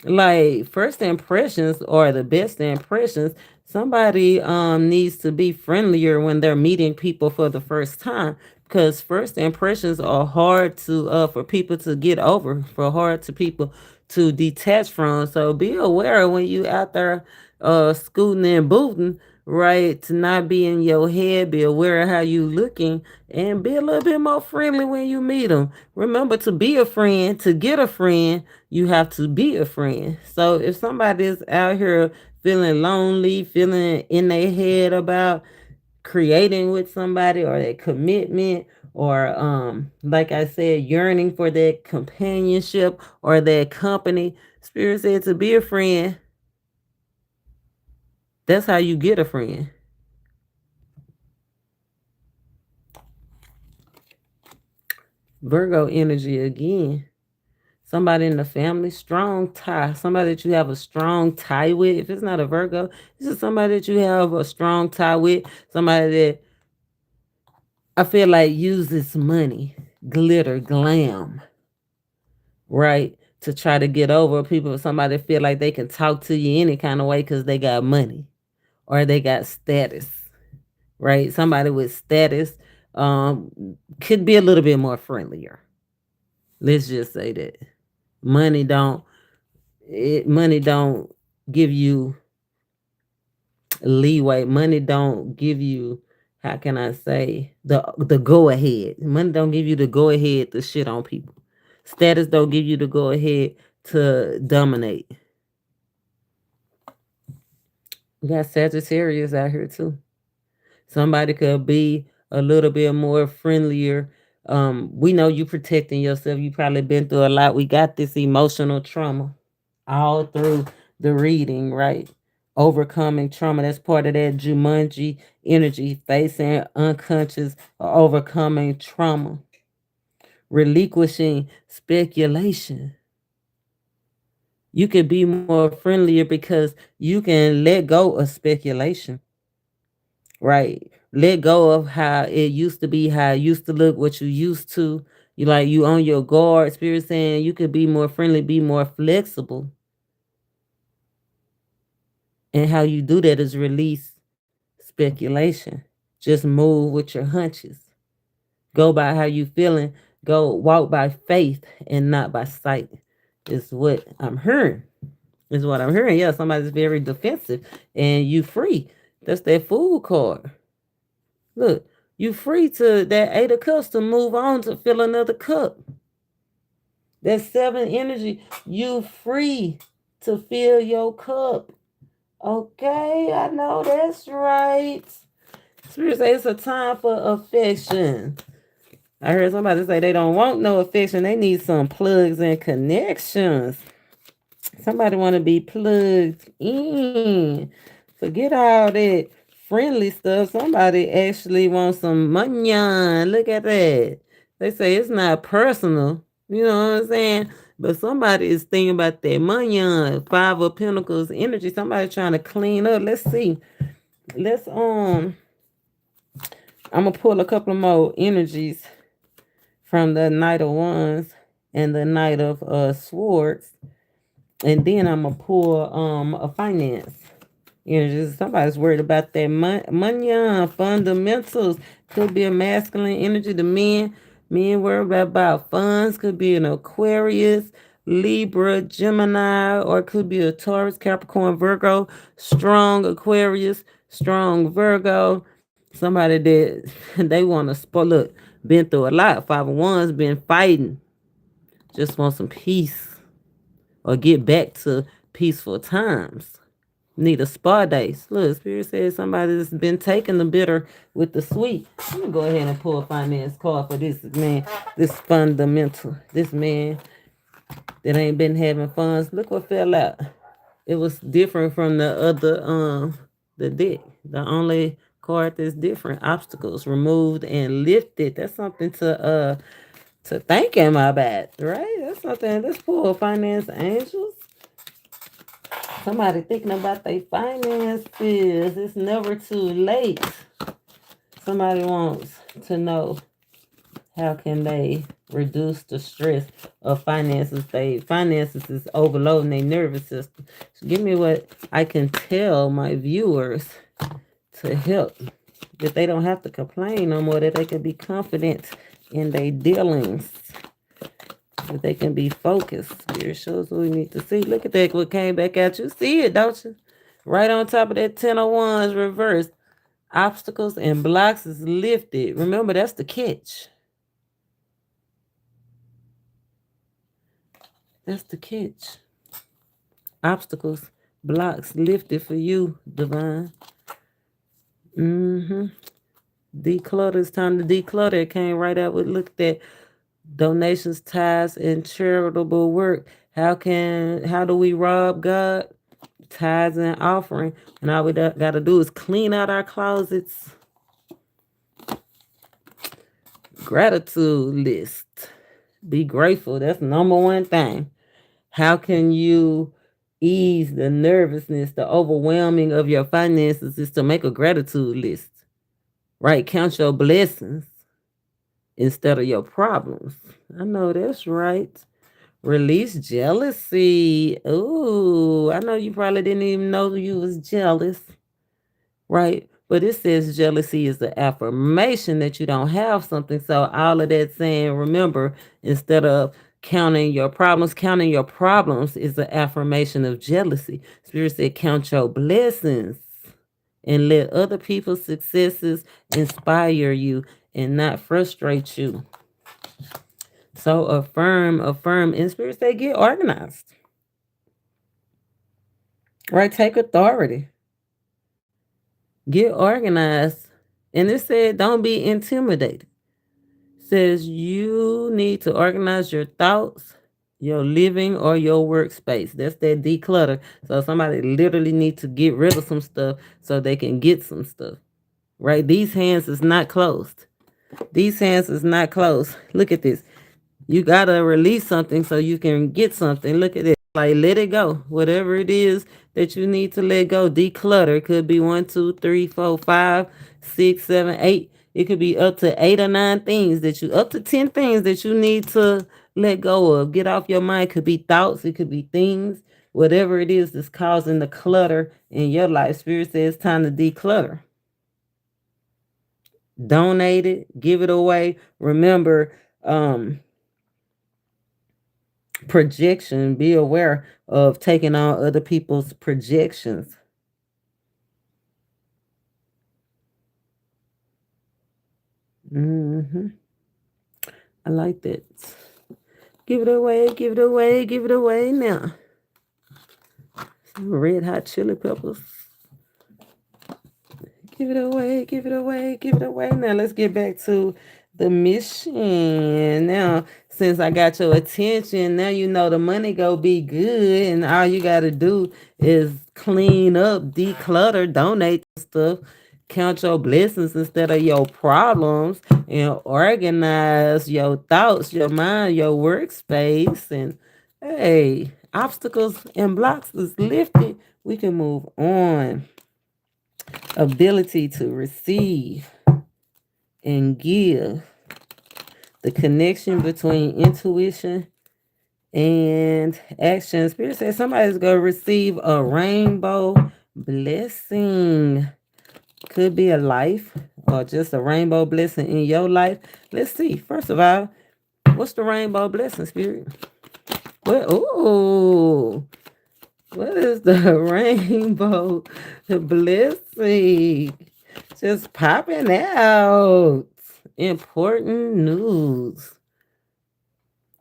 like first impressions are the best impressions. Somebody needs to be friendlier when they're meeting people for the first time, because first impressions are hard to for people to get over, for hard to people to detach from. So be aware when you out there scooting and booting, right? To not be in your head, be aware of how you looking, and be a little bit more friendly when you meet them. Remember, to be a friend, to get a friend, you have to be a friend. So if somebody's out here feeling lonely, feeling in their head about creating with somebody, or that commitment, or like I said, yearning for that companionship or that company, Spirit said to be a friend. That's how you get a friend. Virgo energy again. Somebody in the family, strong tie. Somebody that you have a strong tie with. If it's not a Virgo, this is somebody that you have a strong tie with. Somebody that I feel like uses money, glitter, glam, right? To try to get over people. Somebody feel like they can talk to you any kind of way because they got money or they got status, right? Somebody with status could be a little bit more friendlier. Let's just say that. Money don't money don't give you leeway. Money don't give you, how can I say, the go ahead. Money don't give you the go ahead to shit on people. Status don't give you the go ahead to dominate. We got Sagittarius out here too. Somebody could be a little bit more friendlier. We know you protecting yourself. You probably been through a lot. We got this emotional trauma all through the reading, right? Overcoming trauma. That's part of that Jumanji energy, facing unconscious or overcoming trauma. Relinquishing speculation. You can be more friendlier because you can let go of speculation, right? Let go of how it used to be, how it used to look, what you used to. You on your guard. Spirit saying you could be more friendly, be more flexible. And how you do that is release speculation. Just move with your hunches. Go by how you feeling. Go walk by faith and not by sight. Is what I'm hearing. Is what I'm hearing. Yeah, somebody's very defensive and you free. That's that fool card. Look, you free to that 8 of Cups to move on to fill another cup. That 7 energy, you free to fill your cup. Okay, I know that's right. Spirit say it's a time for affection. I heard somebody say they don't want no affection. They need some plugs and connections. Somebody want to be plugged in. Forget all that friendly stuff. Somebody actually wants some money. Look at that. They say it's not personal. You know what I'm saying? But somebody is thinking about that money. Five of Pentacles energy. Somebody trying to clean up. Let's see. Let's I'm gonna pull a couple more energies from the Knight of Wands and the Knight of Swords, and then I'm gonna pull a finance. You know, just somebody's worried about that money, fundamentals. Could be a masculine energy. The men, worried about funds. Could be an Aquarius, Libra, Gemini, or it could be a Taurus, Capricorn, Virgo. Strong Aquarius, strong Virgo. Somebody that they want to spoil. Look, been through a lot. 5 of Wands, been fighting. Just want some peace or get back to peaceful times. Need a spa day. Look, Spirit says somebody's been taking the bitter with the sweet. I'm gonna go ahead and pull a finance card for this man, this fundamental, this man that ain't been having fun. Look what fell out. It was different from the other the deck. The only card that's different, obstacles removed and lifted. That's something to thank him about, right? That's something. Let's pull finance angels. Somebody thinking about their finances. It's never too late. Somebody wants to know how can they reduce the stress of finances. Finances is overloading their nervous system. So give me what I can tell my viewers to help. That they don't have to complain no more. That they can be confident in their dealings. That they can be focused. Spirit shows what we need to see. Look at that, what came back at you. See it, don't you? Right on top of that 10 of Wands reversed. Obstacles and blocks is lifted. Remember, that's the catch. That's the catch. Obstacles, blocks lifted for you, Divine. Declutter. It's time to declutter. It came right out with, look at that. Donations, tithes, and charitable work. How do we rob God? Tithes and offering. And all we got to do is clean out our closets. Gratitude list. Be grateful. That's number one thing. How can you ease the nervousness, the overwhelming of your finances is to make a gratitude list. Right? Count your blessings instead of your problems. I know that's right. Release jealousy. Ooh, I know you probably didn't even know you was jealous. Right? But it says jealousy is the affirmation that you don't have something. So all of that saying, remember, instead of counting your problems is the affirmation of jealousy. Spirit said, count your blessings and let other people's successes inspire you and not frustrate you. So affirm, and Spirit said, get organized. Right? Take authority. Get organized. And it said, don't be intimidated. It says you need to organize your thoughts, your living, or your workspace. That's that declutter. So somebody literally needs to get rid of some stuff so they can get some stuff. Right? These hands is not closed. These hands is not closed. Look at this. You gotta release something so you can get something. Look at it. Like, let it go. Whatever it is that you need to let go. Declutter. It could be 1, 2, 3, 4, 5, 6, 7, 8. It could be up to 8 or 9 things up to 10 things that you need to let go of. Get off your mind. It could be thoughts. It could be things. Whatever it is that's causing the clutter in your life. Spirit says it's time to declutter. Donate it. Give it away. Remember, projection. Be aware of taking on other people's projections. I like that. Give it away, give it away, give it away now. Some red hot chili peppers. Give it away, give it away, give it away. Now let's get back to the mission. Now, since I got your attention, now you know the money go be good, and all you gotta do is clean up, declutter, donate stuff, count your blessings instead of your problems, and organize your thoughts, your mind, your workspace, and hey, obstacles and blocks is lifted. We can move on. Ability to receive and give. The connection between intuition and action. Spirit says somebody's going to receive a rainbow blessing. Could be a life or just a rainbow blessing in your life. Let's see. First of all, what's the rainbow blessing, Spirit? Ooh, what is the rainbow blessing? Just popping out. Important news.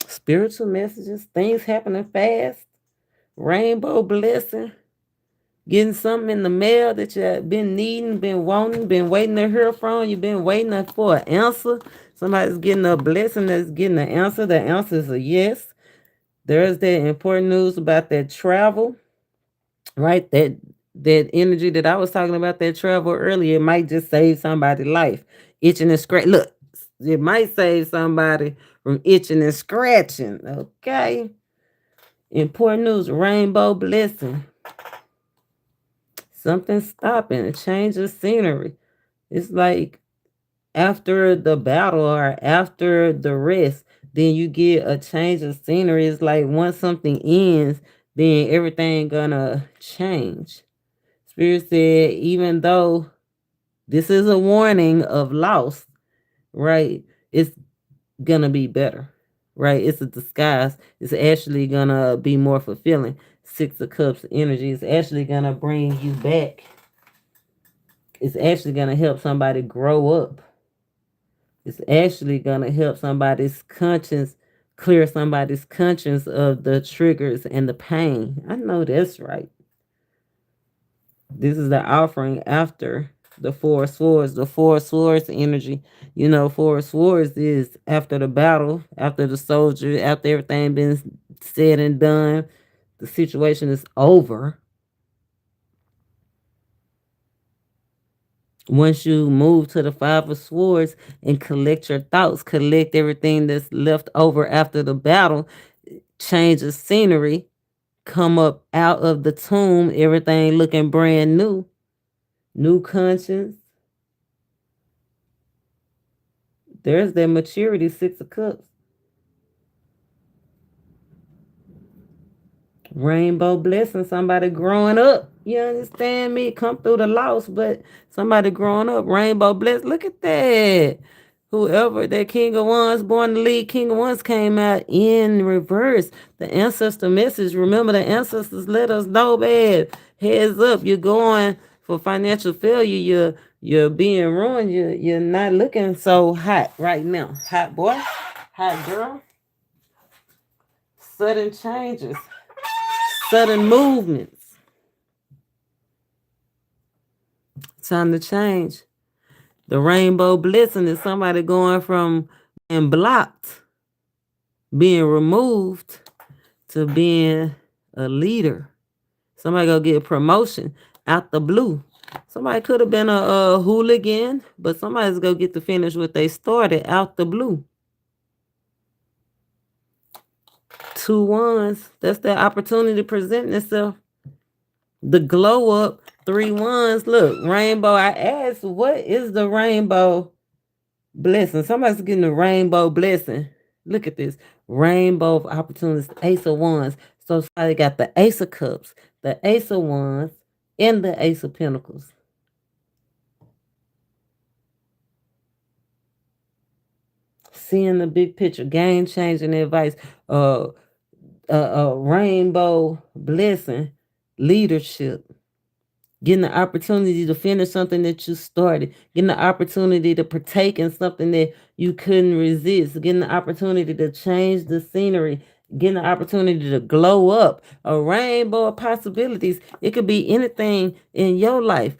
Spiritual messages, things happening fast, rainbow blessing, getting something in the mail that you've been needing, been wanting, been waiting to hear from, you've been waiting for an answer. Somebody's getting a blessing that's getting an answer. The answer is a yes. There's that important news about that travel, right? That energy that I was talking about, that travel earlier, it might just save somebody's life. Itching and scratch. Look, it might save somebody from itching and scratching. Okay. Important news, rainbow blessing. Something stopping, a change of scenery. It's like after the battle or after the rest, then you get a change of scenery. It's like once something ends, then everything gonna change. Spirit said, even though this is a warning of loss, right? It's gonna be better, right? It's a disguise. It's actually gonna be more fulfilling. Six of Cups energy is actually gonna bring you back. It's actually gonna help somebody grow up. It's actually gonna help somebody's conscience, clear somebody's conscience of the triggers and the pain. I know that's right. This is the offering after the Four of Swords. The Four of Swords energy. You know, Four of Swords is after the battle, after the soldier, after everything been said and done, the situation is over. Once you move to the Five of Swords and collect your thoughts, collect everything that's left over after the battle, change the scenery, come up out of the tomb, everything looking brand new, new conscience. There's that maturity, Six of Cups. Rainbow blessing, somebody growing up. You understand me? Come through the loss, but somebody growing up. Rainbow bless. Look at that. Whoever that King of Wands, born to lead, King of Wands came out in reverse. The ancestor message. Remember, the ancestors let us know, bad. Heads up, you're going for financial failure. You're being ruined. You're not looking so hot right now. Hot boy, hot girl. Sudden changes, sudden movements. Time to change. The rainbow blessing is somebody going from being blocked, being removed, to being a leader. Somebody gonna get a promotion out the blue. Somebody could have been a hooligan, but somebody's gonna get to finish what they started out the blue. Two wands. That's that opportunity presenting itself. The glow up. Three wands. Look, rainbow. I asked, what is the rainbow blessing? Somebody's getting a rainbow blessing. Look at this. Rainbow of opportunities. Ace of wands. So somebody got the Ace of Cups, the Ace of Wands, and the Ace of Pentacles. Seeing the big picture. Game changing advice. A rainbow blessing. Leadership. Getting the opportunity to finish something that you started. Getting the opportunity to partake in something that you couldn't resist. Getting the opportunity to change the scenery. Getting the opportunity to glow up. A rainbow of possibilities. It could be anything in your life.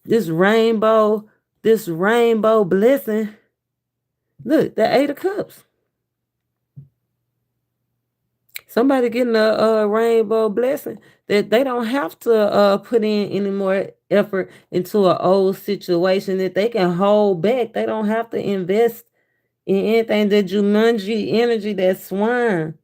This rainbow blessing Look, the Eight of Cups. Somebody getting a rainbow blessing that they don't have to put in any more effort into an old situation that they can hold back. They don't have to invest in anything. That Jumanji energy, that swine.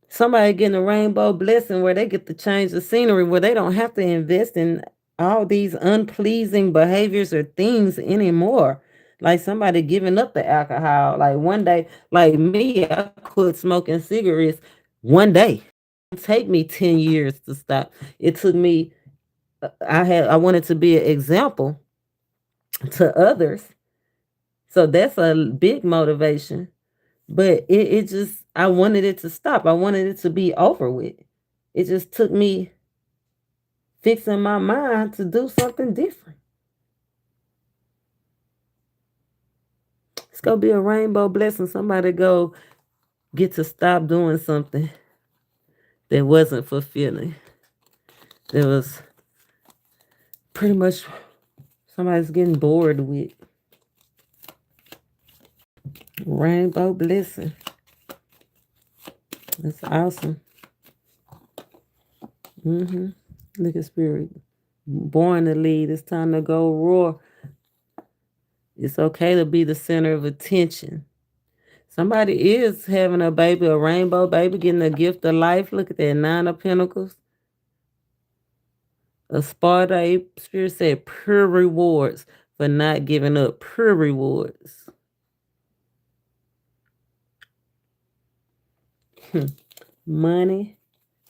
Somebody getting a rainbow blessing where they get to change the scenery, where they don't have to invest in all these unpleasing behaviors or things anymore. Like somebody giving up the alcohol. Like one day, like me, I quit smoking cigarettes one day. It take me 10 years to stop. It took me I wanted to be an example to others. So that's a big motivation. But it just, I wanted it to stop. I wanted it to be over with. It just took me fixing my mind to do something different. It's gonna be a rainbow blessing. Somebody go get to stop doing something that wasn't fulfilling. That was pretty much somebody's getting bored with. Rainbow blessing. That's awesome. Look at spirit. Born to lead. It's time to go roar. It's okay to be the center of attention. Somebody is having a baby, a rainbow baby, getting a gift of life. Look at that, 9 of Pentacles. A Sparta spirit said pure rewards for not giving up. Pure rewards. Money,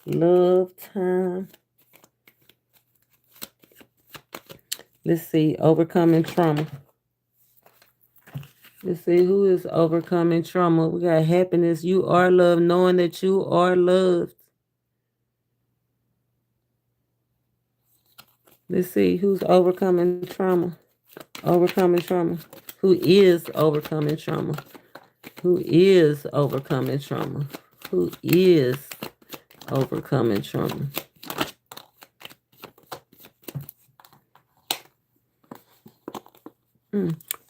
love, time. Let's see, overcoming trauma. Let's see who is overcoming trauma. We got happiness. You are loved, knowing that you are loved. Let's see who's overcoming trauma. Overcoming trauma. Who is overcoming trauma? Who is overcoming trauma? Who is overcoming trauma?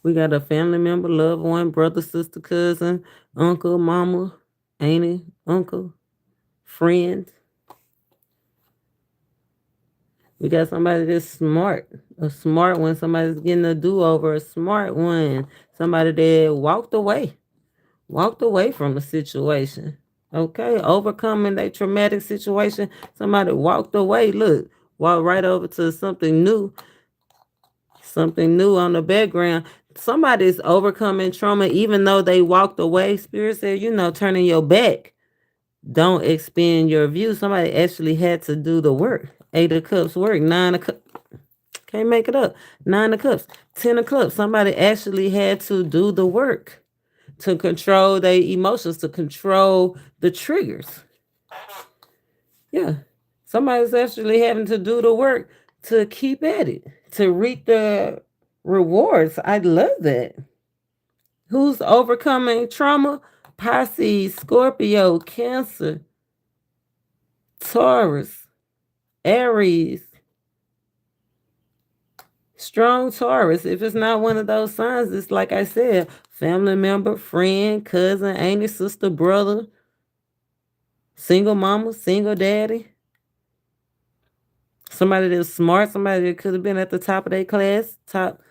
We got a family member, loved one, brother, sister, cousin, uncle, mama, auntie, uncle, friend. We got somebody that's smart, a smart one. Somebody's getting a do-over, a smart one. Somebody that walked away from a situation. Okay, overcoming a traumatic situation. Somebody walked away. Look, walked right over to something new on the background. Somebody's overcoming trauma, even though they walked away. Spirit said, turning your back. Don't expand your view. Somebody actually had to do the work. 8 of Cups work. 9 of Cups. Can't make it up. 9 of Cups. 10 of Cups. Somebody actually had to do the work to control their emotions, to control the triggers. Yeah. Somebody's actually having to do the work to keep at it, to reap the rewards. I love that. Who's overcoming trauma? Pisces, Scorpio, Cancer, Taurus, Aries. Strong Taurus. If it's not one of those signs, it's like I said, family member, friend, cousin, auntie, sister, brother, single mama, single daddy. Somebody that's smart, somebody that could have been at the top of their class, top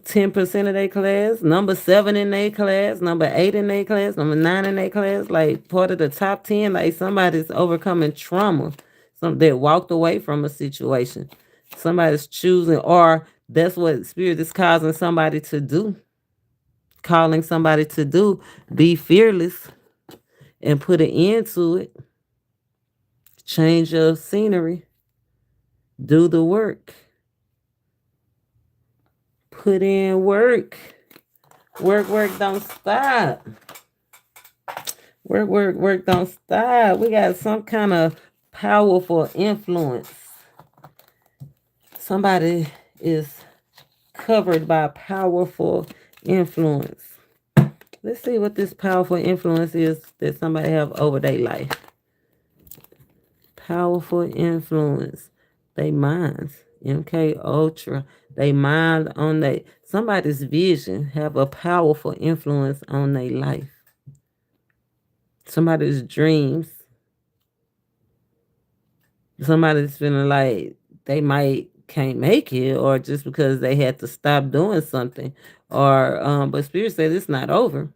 10% of their class, number 7 in their class, number 8 in their class, number 9 in their class, like part of the top 10, like somebody's overcoming trauma, that walked away from a situation. Somebody's choosing, or that's what spirit is causing somebody to do, calling somebody to do, be fearless and put an end to it. Change of scenery. Do the work. Put in work. Work, don't stop. Work, don't stop. We got some kind of powerful influence. Somebody is covered by powerful influence. Let's see what this powerful influence is that somebody have over their life. Powerful influence. They minds. MK Ultra. They mind on somebody's vision have a powerful influence on their life. Somebody's dreams. Somebody's feeling like they might can't make it, or just because they had to stop doing something, or but Spirit said it's not over.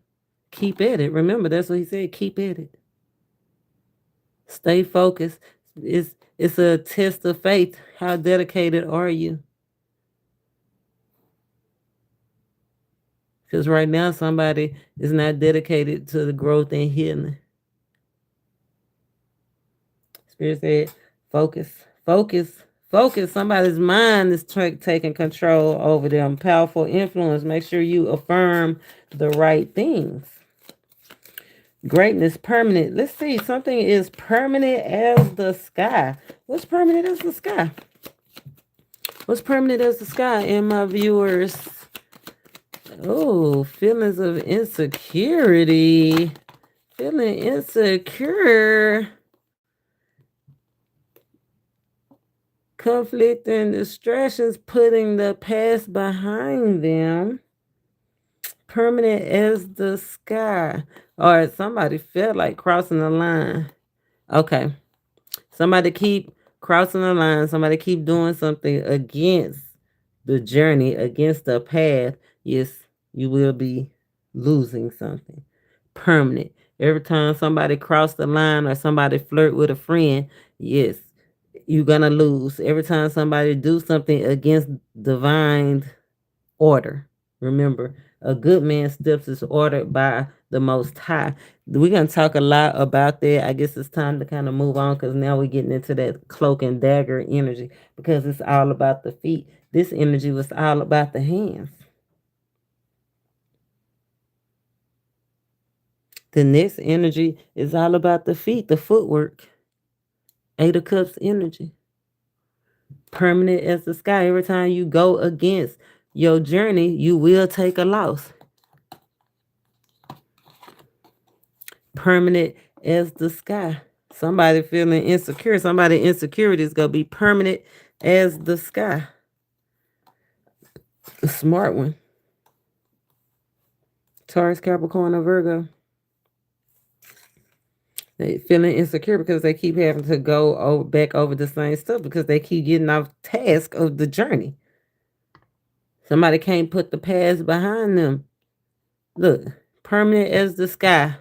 Keep at it. Remember, that's what he said. Keep at it. Stay focused. It's a test of faith. How dedicated are you? Because right now somebody is not dedicated to the growth and healing. Spirit said, focus, focus, focus. Somebody's mind is taking control over them. Powerful influence. Make sure you affirm the right things. Greatness permanent. Let's see. Something is permanent as the sky. What's permanent as the sky? What's permanent as the sky in my viewers? Oh, feelings of insecurity. Feeling insecure. Conflict and distractions, putting the past behind them. Permanent as the sky. Or somebody felt like crossing the line. Okay. Somebody keep crossing the line. Somebody keep doing something against the journey, against the path. Yes, you will be losing something. Permanent. Every time somebody cross the line or somebody flirt with a friend, yes, you're gonna lose. Every time somebody do something against divine order. Remember, a good man's steps is ordered by the Most High. We're going to talk a lot about that. I guess it's time to kind of move on, because now we're getting into that cloak and dagger energy, because it's all about the feet. This energy was all about the hands. The next energy is all about the feet, the footwork. Eight of Cups energy. Permanent as the sky. Every time you go against your journey, you will take a loss. Permanent as the sky. Somebody feeling insecure. Somebody insecurity is going to be permanent as the sky. A smart one. Taurus, Capricorn, or Virgo. They feeling insecure because they keep having to go back over the same stuff, because they keep getting off task of the journey. Somebody can't put the past behind them. Look, permanent as the sky.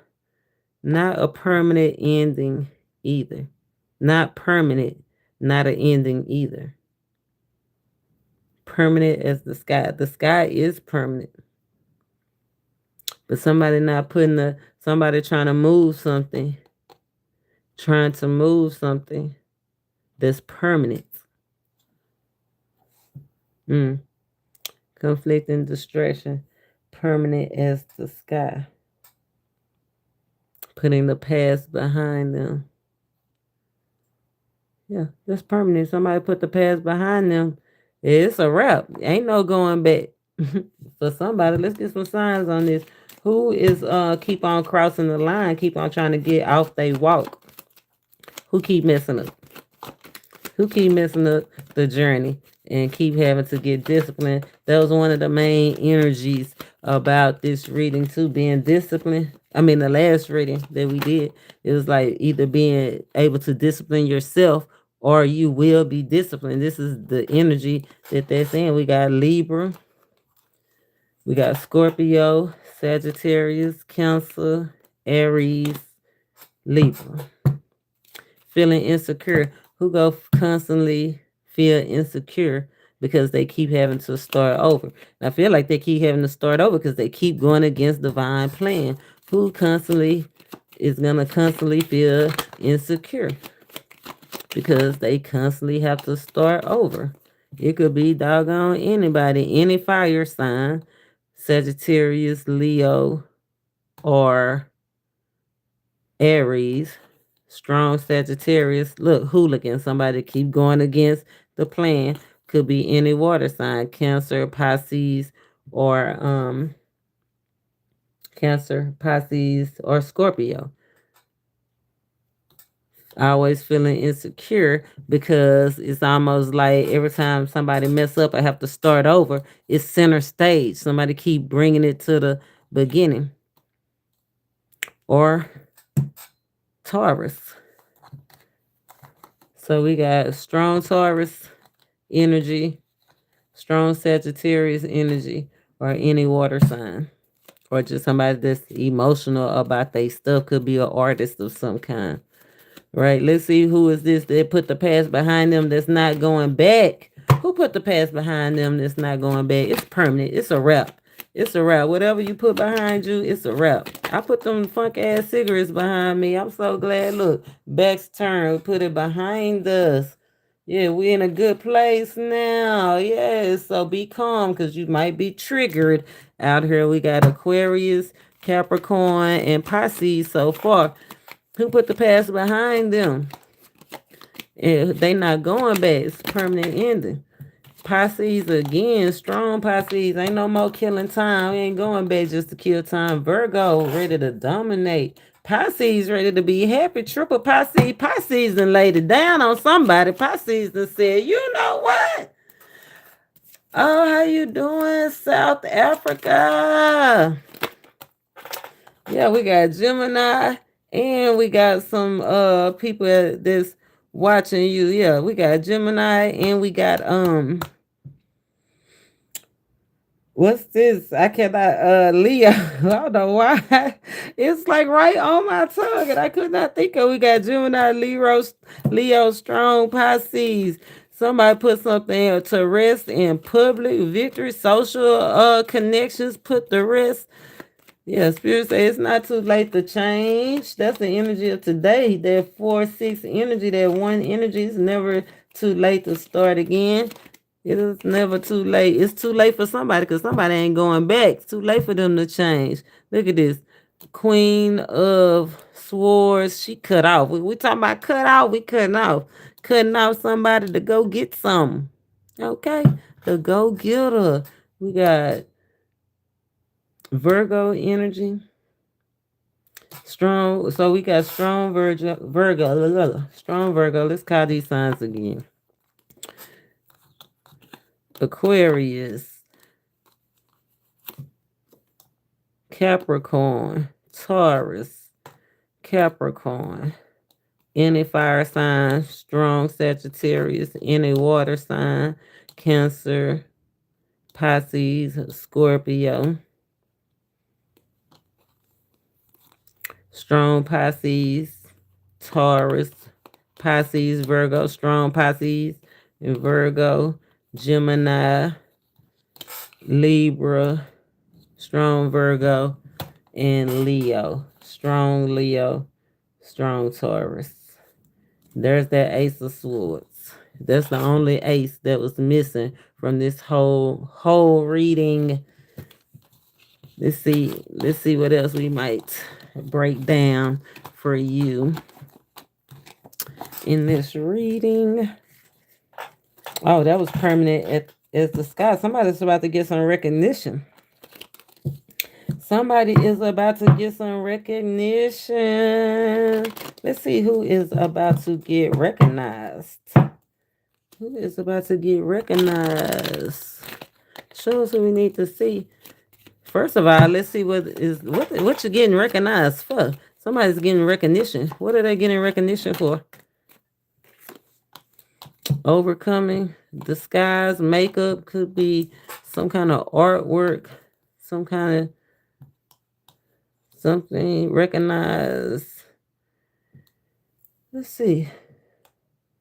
Not a permanent ending either. Not permanent, not an ending either. Permanent as the sky. The sky is permanent. But somebody not putting somebody trying to move something. Trying to move something that's permanent. Conflict and distraction. Permanent as the sky. Putting the past behind them. Yeah, that's permanent. Somebody put the past behind them. It's a wrap. Ain't no going back. For somebody, let's get some signs on this. Who is keep on crossing the line, keep on trying to get off they walk? Who keep messing up? Who keep messing up the journey and keep having to get disciplined? That was one of the main energies about this reading too, being disciplined. I mean, the last reading that we did, it was like either being able to discipline yourself or you will be disciplined. This is the energy that they're saying. We got Libra, we got Scorpio, Sagittarius, Cancer, Aries, Libra. Feeling insecure. Who go constantly feel insecure because they keep having to start over? And I feel like they keep having to start over because they keep going against divine plan. Who constantly is going to constantly feel insecure because they constantly have to start over? It could be doggone anybody, any fire sign, Sagittarius, Leo, or Aries. Strong Sagittarius. Look, hooligan. Somebody keep going against the plan. Could be any water sign. Cancer, Pisces, or Cancer, Pisces, or Scorpio. Always feeling insecure because it's almost like every time somebody mess up, I have to start over. It's center stage. Somebody keep bringing it to the beginning. Or Taurus. So we got strong Taurus energy, strong Sagittarius energy, or any water sign. Or just somebody that's emotional about their stuff. Could be an artist of some kind. Right? Let's see who is this that put the past behind them that's not going back. Who put the past behind them that's not going back? It's permanent. It's a wrap. It's a wrap. Whatever you put behind you, it's a wrap. I put them funk ass cigarettes behind me. I'm so glad. Look, back's turned. We put it behind us. Yeah, we in a good place now. Yes, so be calm because you might be triggered out here. We got Aquarius, Capricorn, and Pisces so far. Who put the past behind them? They not going back. It's permanent ending. Pisces again, strong Pisces. Ain't no more killing time. We ain't going back just to kill time. Virgo ready to dominate. Pisces ready to be happy. Triple Pisces. Pisces and laid it down on somebody. Pisces and said, you know what? Oh, how you doing, South Africa? Yeah, we got Gemini and we got some people that's watching you. Yeah, we got Gemini and we got what's this? I cannot Leo. I don't know why. It's like right on my tongue and I could not think of. We got Gemini, Leo, strong Pisces. Somebody put something to rest in public, victory, social connections, put the rest. Yeah, Spirit say it's not too late to change. That's the energy of today. That 4-6 energy, that one energy is never too late to start again. It is never too late. It's too late for somebody because somebody ain't going back. It's too late for them to change. Look at this. Queen of Swords. She cut off. We talking about cut off. We cutting off. Cutting off somebody to go get something. Okay? To go get her. We got Virgo energy. Strong. So we got strong Virgo. Strong Virgo. Let's call these signs again. Aquarius, Capricorn, Taurus, Capricorn. Any fire sign, strong Sagittarius. Any water sign, Cancer, Pisces, Scorpio. Strong Pisces, Taurus, Pisces, Virgo, strong Pisces, and Virgo, Gemini, Libra, strong Virgo, and Leo, strong Leo, strong Taurus. There's that Ace of Swords. That's the only ace that was missing from this whole reading. Let's see what else we might break down for you in this reading. Oh, that was permanent as the sky. Somebody's about to get some recognition. Somebody is about to get some recognition. Let's see who is about to get recognized. Who is about to get recognized? Show us who we need to see. First of all, let's see what you're getting recognized for. Somebody's getting recognition. What are they getting recognition for? Overcoming, disguise, makeup, could be some kind of artwork, some kind of something. Recognize. Let's see.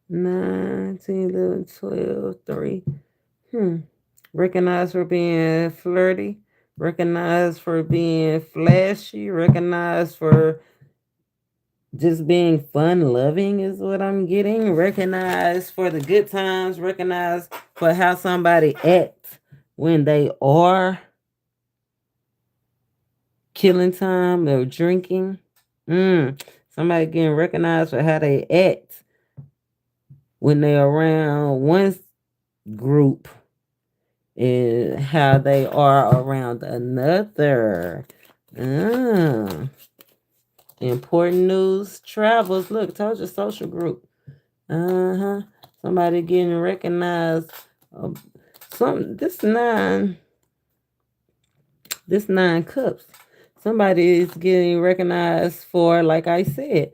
9, 10, 11, 12, 3. Recognize for being flirty. Recognize for being flashy. Recognize for just being fun loving is what I'm getting. Recognize for the good times. Recognize for how somebody acts when they are killing time or drinking. Somebody getting recognized for how they act when they're around one group and how they are around another. Important news travels. Look, told you social group. Uh-huh. Somebody getting recognized. Uh, this nine cups. Somebody is getting recognized for, like I said,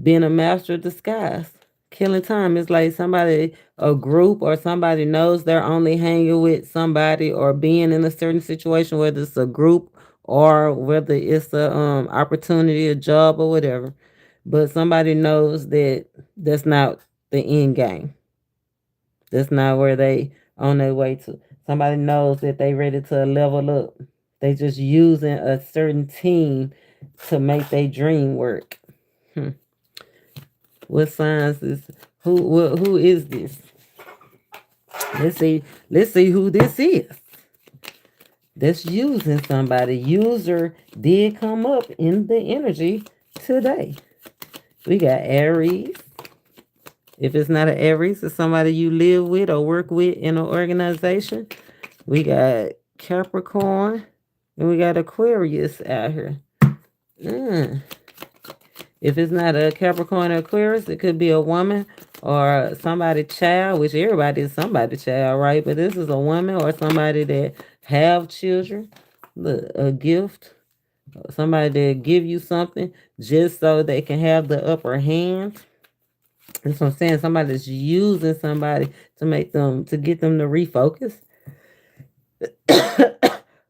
being a master of disguise. Killing time is like somebody, a group, or somebody knows they're only hanging with somebody or being in a certain situation, whether it's a group or whether it's a opportunity, a job, or whatever. But somebody knows that that's not the end game. That's not where they on their way to. Somebody knows that they ready to level up. They just using a certain team to make their dream work. Hmm. What signs is who is this? Let's see. Let's see who this is. That's using somebody. User did come up in the energy today. We got Aries. If it's not an Aries, it's somebody you live with or work with in an organization. We got Capricorn. And we got Aquarius out here. Mm. If it's not a Capricorn or Aquarius, it could be a woman or somebody's child, which everybody is somebody's child, right? But this is a woman or somebody that have children. Look, a gift. Somebody that give you something just so they can have the upper hand. That's what I'm saying. Somebody that's using somebody to make them, to get them to refocus.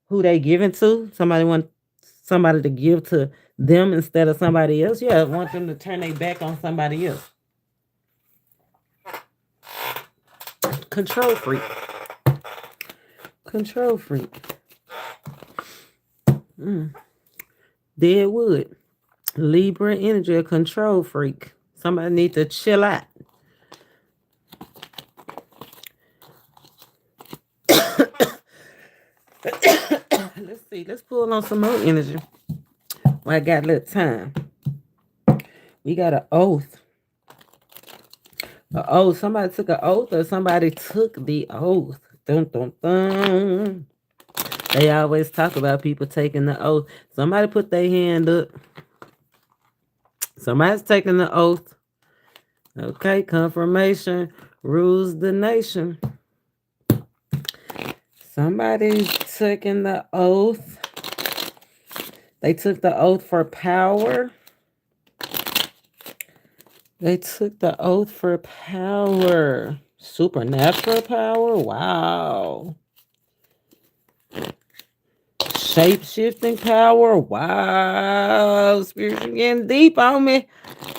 Who they giving to? Somebody want somebody to give to them instead of somebody else. Yeah, want them to turn their back on somebody else. Control freak. Control freak. Deadwood. Libra energy, a control freak. Somebody need to chill out. Let's see. Let's pull on some more energy. Well, I got a little time. We got an oath. Somebody took an oath or somebody took the oath. Dun, dun, dun. They always talk about people taking the oath. Somebody put their hand up. Somebody's taking the oath. Okay, confirmation rules the nation. Somebody's taking the oath. They took the oath for power. They took the oath for power. Supernatural power? Wow. Shape-shifting power? Wow. Spirit, you're getting deep on me.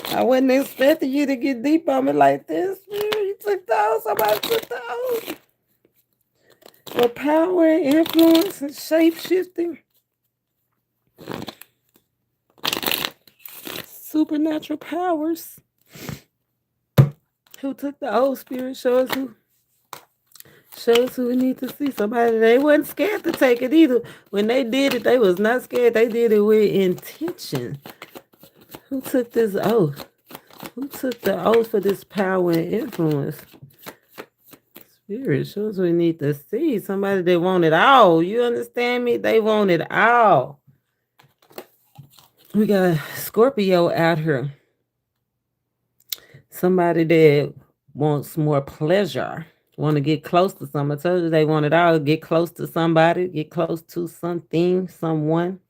I wasn't expecting you to get deep on me like this. You took the oath. Somebody took the oath. For power and influence and shape-shifting. Supernatural powers. Who took the oath? Spirit, show us who. Show us who we need to see. Somebody, they wasn't scared to take it either. When they did it, they was not scared. They did it with intention. Who took this oath? Who took the oath for this power and influence? Spirit, show us we need to see. Somebody that want it all. You understand me? They want it all. We got Scorpio out here. Somebody that wants more pleasure. Want to get close to somebody. I told you they want it all. Get close to somebody. Get close to something, someone.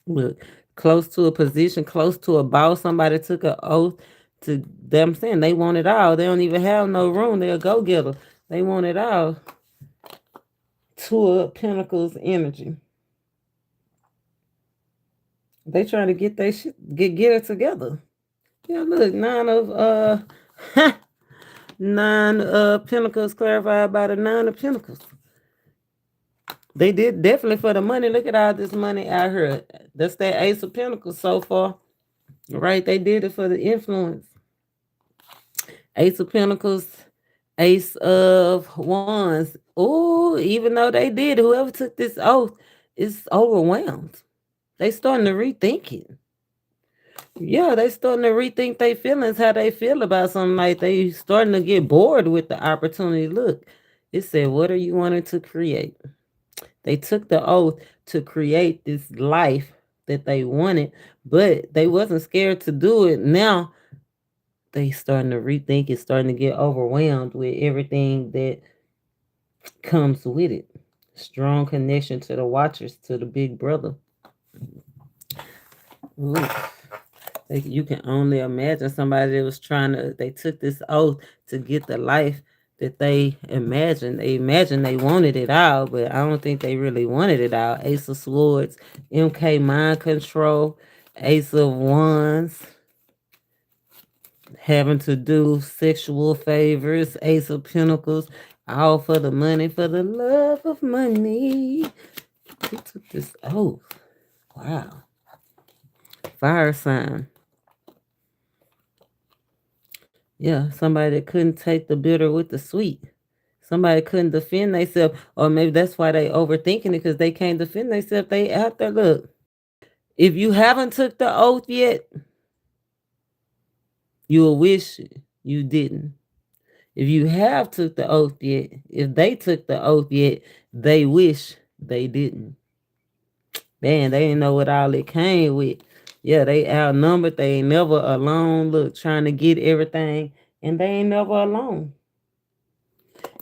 Look, close to a position, close to a boss. Somebody took an oath to them saying they want it all. They don't even have no room. They're a go-getter. They want it all. Two of Pentacles energy. They trying to get their shit, get it together. Yeah, look, nine of Pentacles clarified by the Nine of Pentacles. They did definitely for the money. Look at all this money out here. That's that Ace of Pentacles so far. Right? They did it for the influence. Ace of Pentacles, Ace of Wands. Oh, even though they did, whoever took this oath is overwhelmed. They starting to rethink it. Yeah, they starting to rethink their feelings, how they feel about something. Like they starting to get bored with the opportunity. Look, it said, what are you wanting to create? They took the oath to create this life that they wanted, but they wasn't scared to do it. Now they starting to rethink it, starting to get overwhelmed with everything that comes with it. Strong connection to the watchers, to the big brother. Ooh. You can only imagine somebody that was they took this oath to get the life that they imagined. They imagined they wanted it all, but I don't think they really wanted it all. Ace of Swords, MK Mind Control, Ace of Wands, having to do sexual favors, Ace of Pentacles, all for the money, for the love of money. Who took this oath? Wow. Fire sign. Yeah, somebody that couldn't take the bitter with the sweet. Somebody couldn't defend themselves, or maybe that's why they overthinking it, because they can't defend themselves. They out there. Look, if you haven't took the oath yet, you'll wish you didn't. If you have took the oath yet, if they took the oath yet, they wish they didn't. Man, they didn't know what all it came with. Yeah, they outnumbered. They ain't never alone. Look, trying to get everything, and they ain't never alone.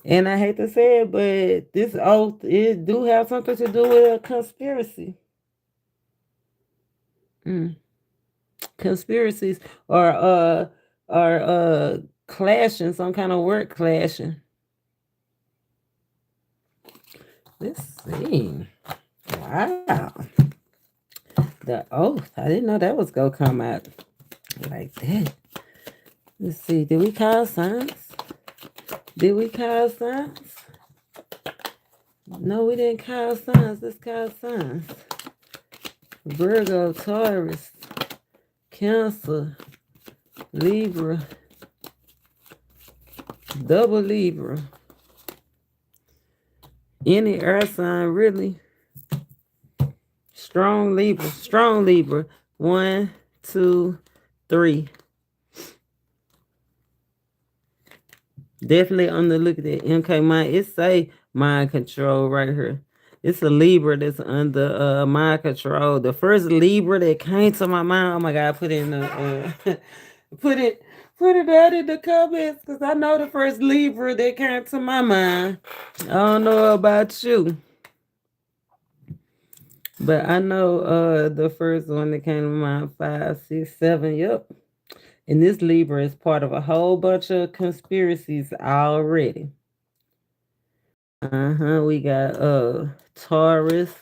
And I hate to say it, but this oath, it do have something to do with a conspiracy. Conspiracies are clashing, some kind of work clashing. Let's see. Wow. The oath. I didn't know that was gonna come out like that. Let's see. Did we call signs? Did we call signs? No, we didn't call signs. Let's call signs. Virgo, Taurus, Cancer, Libra, double Libra. Any air sign, really. Strong Libra. Strong Libra. 1, 2, 3. Definitely on the look at that MK mind. It say mind control right here. It's a Libra that's under mind control. The first Libra that came to my mind. Oh my God! Put it in the put it out in the comments, because I know the first Libra that came to my mind. I don't know about you, but I know the first one that came to mind. 5, 6, 7. Yep. And this Libra is part of a whole bunch of conspiracies already. We got Taurus,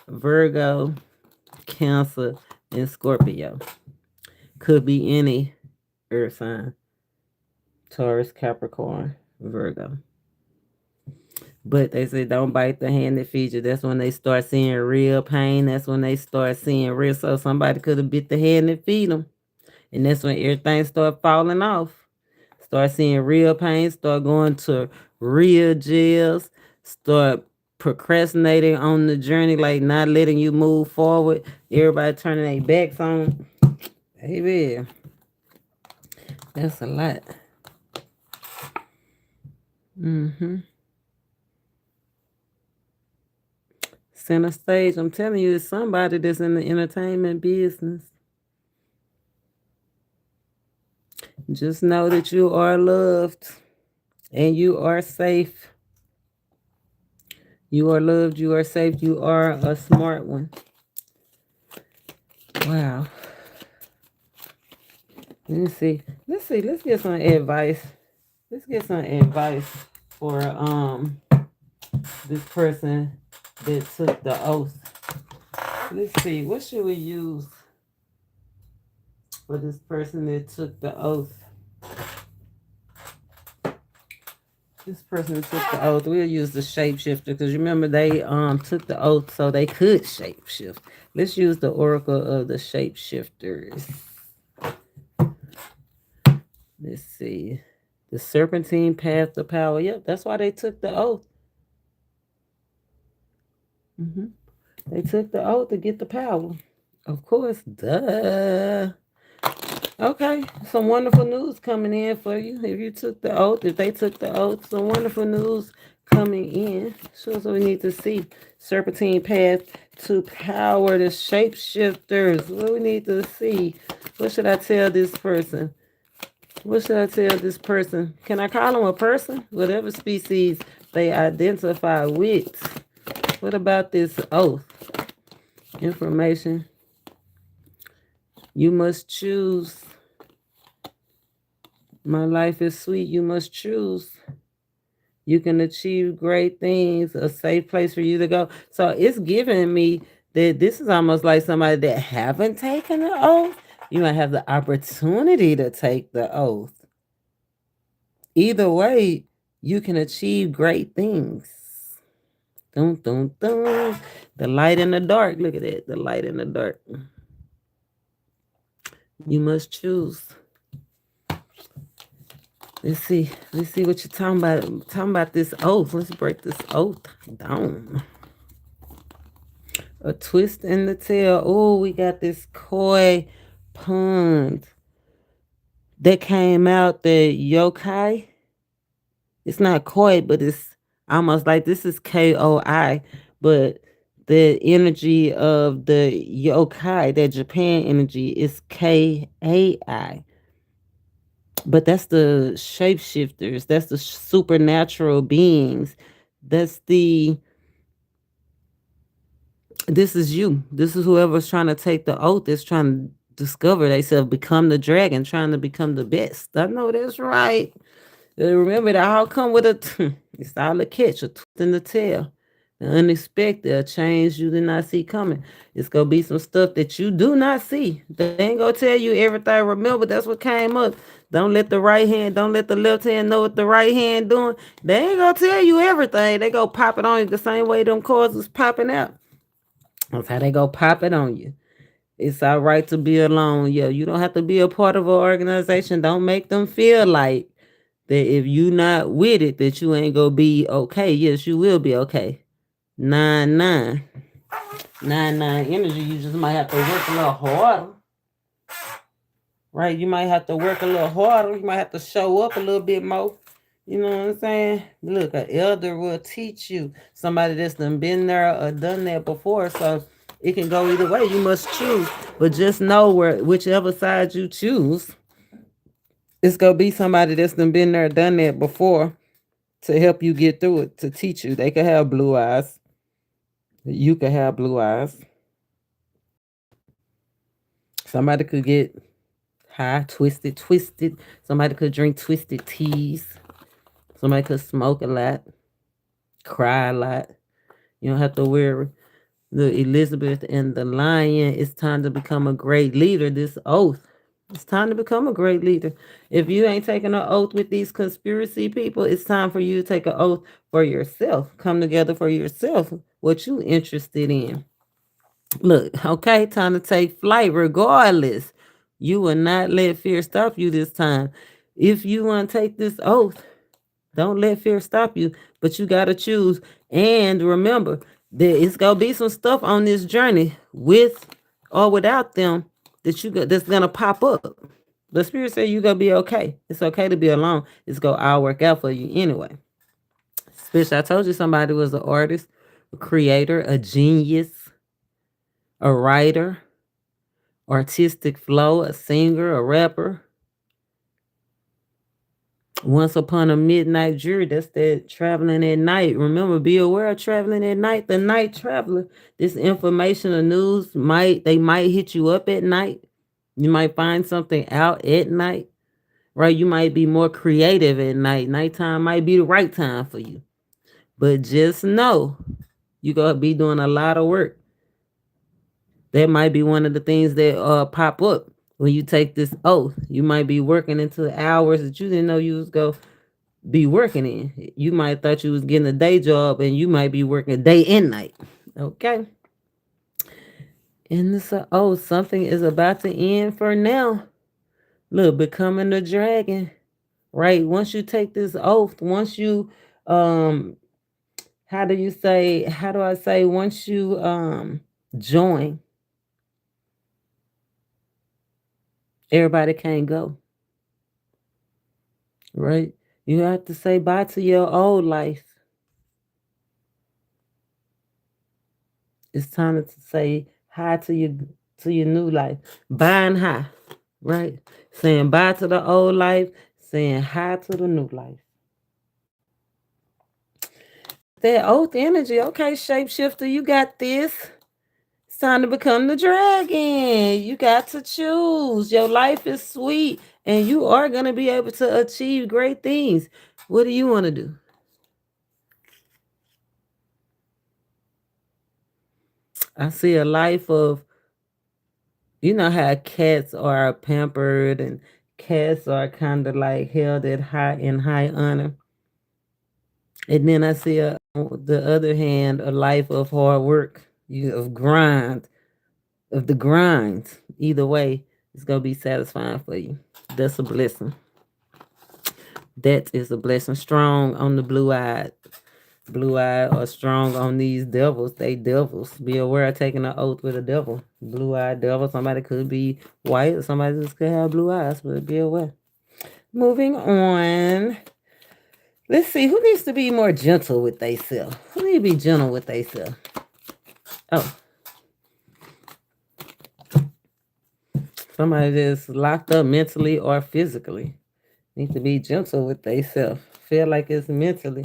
Virgo, Cancer, and Scorpio. Could be any earth sign. Taurus, Capricorn, Virgo. But they say don't bite the hand that feeds you. That's when they start seeing real pain. That's when they start seeing real. So somebody could have bit the hand that feed them. And that's when everything start falling off. Start seeing real pain. Start going to real jails. Start procrastinating on the journey, like not letting you move forward. Everybody turning their backs on. Baby, that's a lot. Center stage. I'm telling you, it's somebody that's in the entertainment business. Just know that you are loved and you are safe. You are loved, you are safe, you are a smart one. Wow. Let's see. Let's get some advice. Let's get some advice for this person that took the oath. Let's see. What should we use for this person that took the oath? This person that took the oath, we'll use the shapeshifter, because remember they took the oath so they could shapeshift. Let's use the oracle of the shapeshifters. Let's see. The serpentine path to power. Yep, that's why they took the oath. They took the oath to get the power. Of course, duh. Okay, some wonderful news coming in for you. If you took the oath, if they took the oath, some wonderful news coming in. Shows what we need to see. Serpentine path to power the shapeshifters. What we need to see. What should I tell this person? What should I tell this person? Can I call them a person? Whatever species they identify with. What about this oath? Information. You must choose. My life is sweet. You must choose. You can achieve great things, a safe place for you to go. So it's giving me that this is almost like somebody that haven't taken the oath. You might have the opportunity to take the oath. Either way, you can achieve great things. Dun, dun, dun. The light in the dark. Look at that. The light in the dark. You must choose. Let's see. Let's see what you're talking about. I'm talking about this oath. Let's break this oath down. A twist in the tail. Oh, we got this koi pond that came out. The yokai. It's not koi, but it's almost like this is KOI, but the energy of the yokai, that Japan energy, is KAI. But that's the shapeshifters, that's the supernatural beings. That's the This is you. This is whoever's trying to take the oath, is trying to discover themselves, become the dragon, trying to become the best. I know that's right. Remember that all come with it's all a catch, a twist in the tail. The unexpected, a change you did not see coming. It's gonna be some stuff that you do not see. They ain't gonna tell you everything. Remember, that's what came up. Don't let the right hand, don't let the left hand know what the right hand doing. They ain't gonna tell you everything. They go pop it on you the same way them cords was popping out. That's how they go pop it on you. It's all right to be alone. Yeah, you don't have to be a part of an organization. Don't make them feel like that if you not with it, that you ain't gonna be okay. Yes, you will be okay. 9-9. 9-9 energy. You just might have to work a little harder. Right? You might have to work a little harder. You might have to show up a little bit more. You know what I'm saying? Look, an elder will teach you. Somebody that's done been there or done that before. So it can go either way. You must choose. But just know whichever side you choose, it's gonna be somebody that's done been there, done that before, to help you get through it, to teach you. They could have blue eyes. You could have blue eyes. Somebody could get high, twisted. Somebody could drink twisted teas. Somebody could smoke a lot, cry a lot. You don't have to worry. The Elizabeth and the Lion, it's time to become a great leader. This oath. It's time to become a great leader. If you ain't taking an oath with these conspiracy people, it's time for you to take an oath for yourself. Come together for yourself. What you interested in. Look, okay, time to take flight regardless. You will not let fear stop you this time. If you want to take this oath, don't let fear stop you, but you got to choose. And remember, there is going to be some stuff on this journey with or without them that's going to pop up. The spirit said you're going to be okay. It's okay to be alone. It's going to all work out for you anyway. Especially, I told you somebody was an artist, a creator, a genius, a writer, artistic flow, a singer, a rapper. Once upon a midnight jury, that's that traveling at night. Remember, be aware of traveling at night, the night traveler. This information or news they might hit you up at night. You might find something out at night, right? You might be more creative at night. Nighttime might be the right time for you. But just know you're going to be doing a lot of work. That might be one of the things that pop up when you take this oath. You might be working into hours that you didn't know you was going to be working in. You might thought you was getting a day job and you might be working day and night. Okay. And this something is about to end for now. Look, becoming the dragon. Right? Once you take this oath, once you how do I say once you join, everybody can't go. Right? You have to say bye to your old life. It's time to say hi to your new life. Buying high, right? Saying bye to the old life, saying hi to the new life. That oath energy, okay, shapeshifter, you got this. It's time to become the dragon. You got to choose. Your life is sweet, and you are going to be able to achieve great things. What do you want to do? I see a life of, you know how cats are pampered and cats are kind of like held at high honor. And then I see on the other hand a life of hard work, of the grind. Either way, it's gonna be satisfying for you. That's a blessing. That is a blessing. Strong on the blue eye or strong on these devils. They devils. Be aware of taking an oath with a devil. Blue eyed devil. Somebody could be white. Somebody just could have blue eyes, but be aware. Moving on. Let's see. Who needs to be more gentle with themselves? Who need to be gentle with themselves? Oh, somebody that's locked up mentally or physically. Need to be gentle with themselves. Feel like it's mentally.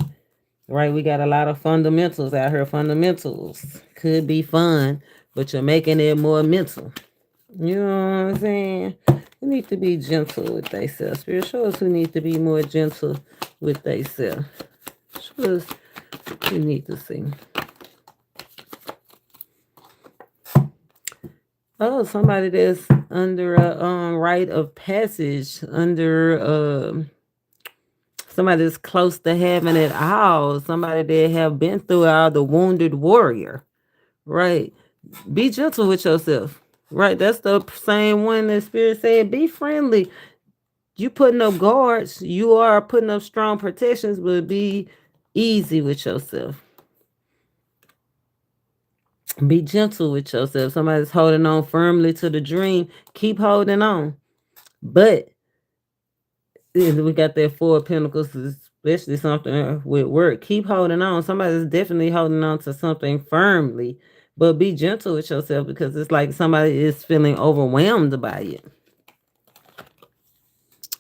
Right, we got a lot of fundamentals out here. Fundamentals could be fun, but you're making it more mental. You know what I'm saying? You need to be gentle with themselves. Spirit, show us who need to be more gentle with themselves. Show us who need to see. Oh, somebody that's under a rite of passage, under somebody that's close to having it all, somebody that have been through all, the wounded warrior, right? Be gentle with yourself, right? That's the same one that Spirit said, be friendly. You putting up guards, you are putting up strong protections, but be easy with yourself. Be gentle with yourself. Somebody's holding on firmly to the dream, keep holding on. But we got that Four of Pentacles, especially something with work. Keep holding on. Somebody's definitely holding on to something firmly, but be gentle with yourself because it's like somebody is feeling overwhelmed by it.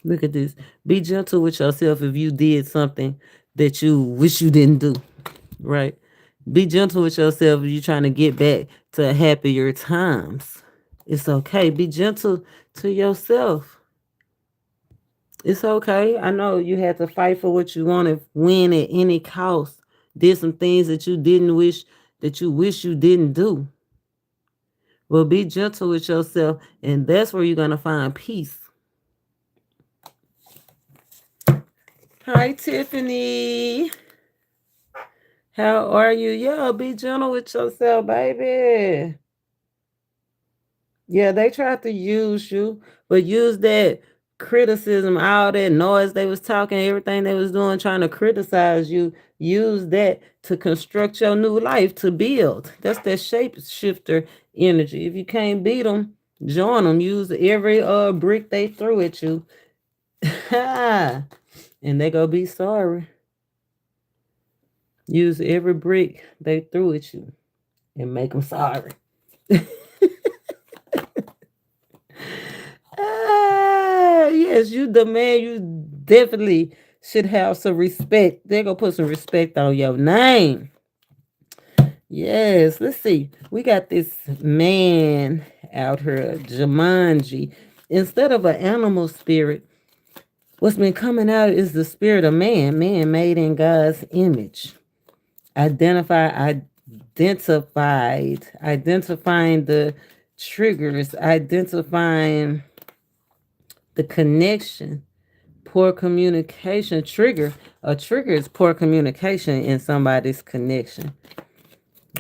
Look at this. Be gentle with yourself if you did something that you wish you didn't do, right? Be gentle with yourself if you're trying to get back to happier times. It's okay. Be gentle to yourself. It's okay. I know you had to fight for what you want to win at any cost. Did some things that you didn't wish that you wish you didn't do. Well, be gentle with yourself, and that's where you're gonna find peace. Hi, Tiffany. How are you? Yeah, be gentle with yourself, baby. Yeah, they tried to use you, but use that criticism, all that noise they was talking, everything they was doing, trying to criticize you. Use that to construct your new life, to build. That's that shapeshifter energy. If you can't beat them, join them. Use every brick they threw at you, and they gonna be sorry. Use every brick they threw at you and make them sorry. Yes, you the man. You definitely should have some respect. They're gonna put some respect on your name. Yes, let's see. We got this man out here, Jumanji. Instead of an animal spirit, what's been coming out is the spirit of man, man made in God's image. Identifying the triggers, identifying the connection, poor communication. A trigger is poor communication in somebody's connection,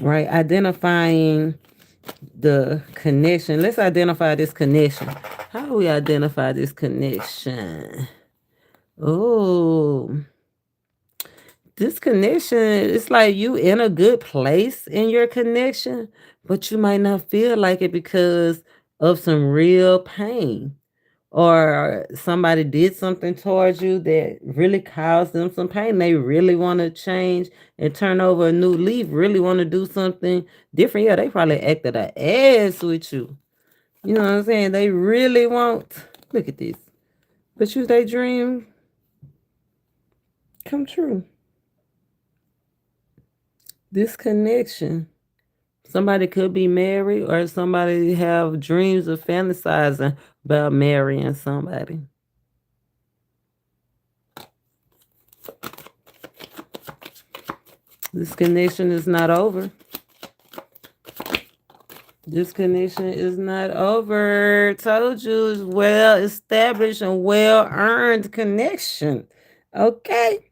right? Identifying the connection. Let's identify this connection. How do we identify this connection? Oh, this connection, it's like you in a good place in your connection, but you might not feel like it because of some real pain. or somebody did something towards you that really caused them some pain. They really want to change and turn over a new leaf, really want to do something different. Yeah, they probably acted an ass with you. You know what I'm saying? They really want, look at this. But you, they dream come true. This connection. Somebody could be married or somebody have dreams of fantasizing about marrying somebody. This connection is not over. This connection is not over. Told you it's well established and well earned connection. Okay.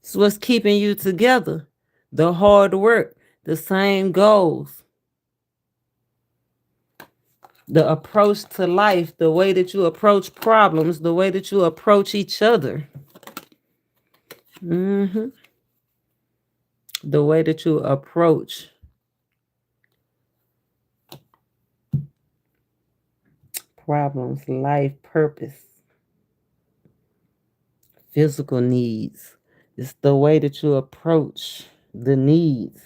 It's what's keeping you together. The hard work, the same goals, the approach to life, the way that you approach problems, the way that you approach each other. The way that you approach problems, life, purpose, physical needs. It's the way that you approach the needs.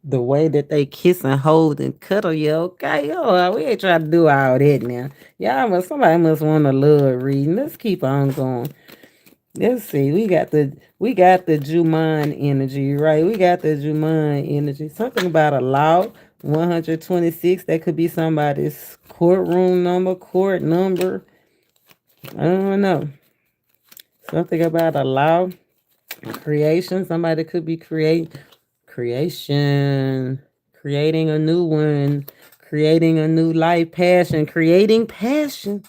The way that they kiss and hold and cuddle you, okay? Oh, we ain't trying to do all that now. Somebody must want a love reading. Let's keep on going. Let's see. We got the Juman energy, right? We got the Juman energy. Something about a law, 126. That could be somebody's courtroom number, court number. I don't know. Something about a law, creation. Somebody could be creating a new one, creating a new life, passion, creating passion.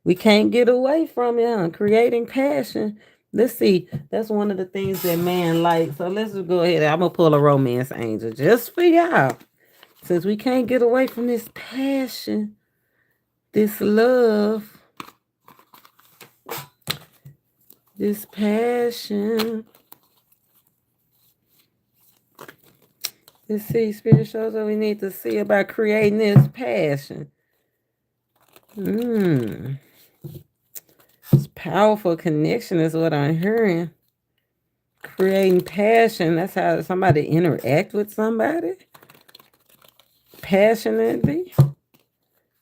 We can't get away from it, huh? Creating passion. Let's see. That's one of the things that man likes. So let's just go ahead. I'm gonna pull a romance angel just for y'all. Since we can't get away from this passion, this love, this passion. Let's see, Spirit shows what we need to see about creating this passion. It's powerful connection is what I'm hearing. Creating passion, that's how somebody interact with somebody. Passionately.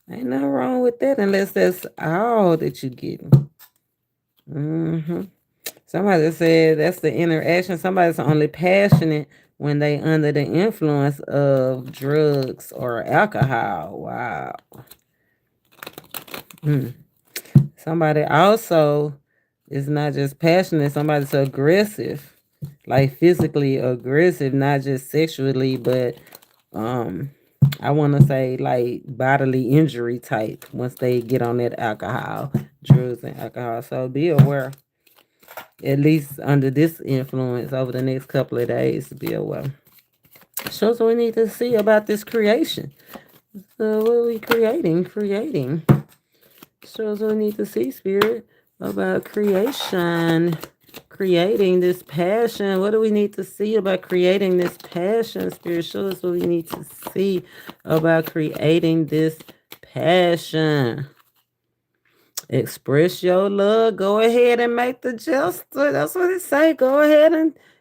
Ain't nothing wrong with that unless that's all that you get. Somebody said that's the interaction. Somebody's only passionate when they under the influence of drugs or alcohol. Wow. Somebody also is not just passionate, somebody's aggressive, like physically aggressive, not just sexually, but I want to say like bodily injury type once they get on that alcohol, drugs and alcohol. So be aware, at least under this influence over the next couple of days, be aware. Shows what we need to see about this creation. So what are we creating? Shows what we need to see, Spirit, about creation. Creating this passion. What do we need to see about creating this passion? Spirit, show us what we need to see about creating this passion. Express your love. Go ahead and make the gesture. That's what it say. Go ahead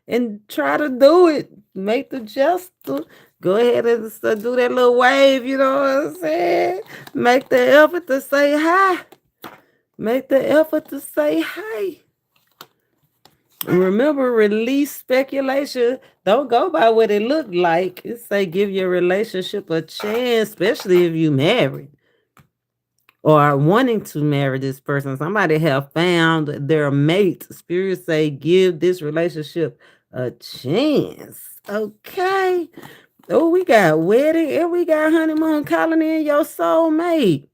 and try to do it. Make the gesture. Go ahead and do that little wave, you know what I'm saying? Make the effort to say hi. Make the effort to say hi. Remember, release speculation. Don't go by what it looked like. It say give your relationship a chance, especially if you married or are wanting to marry this person. Somebody have found their mate. Spirit say give this relationship a chance. Okay. Oh, we got wedding and we got honeymoon calling in your soulmate.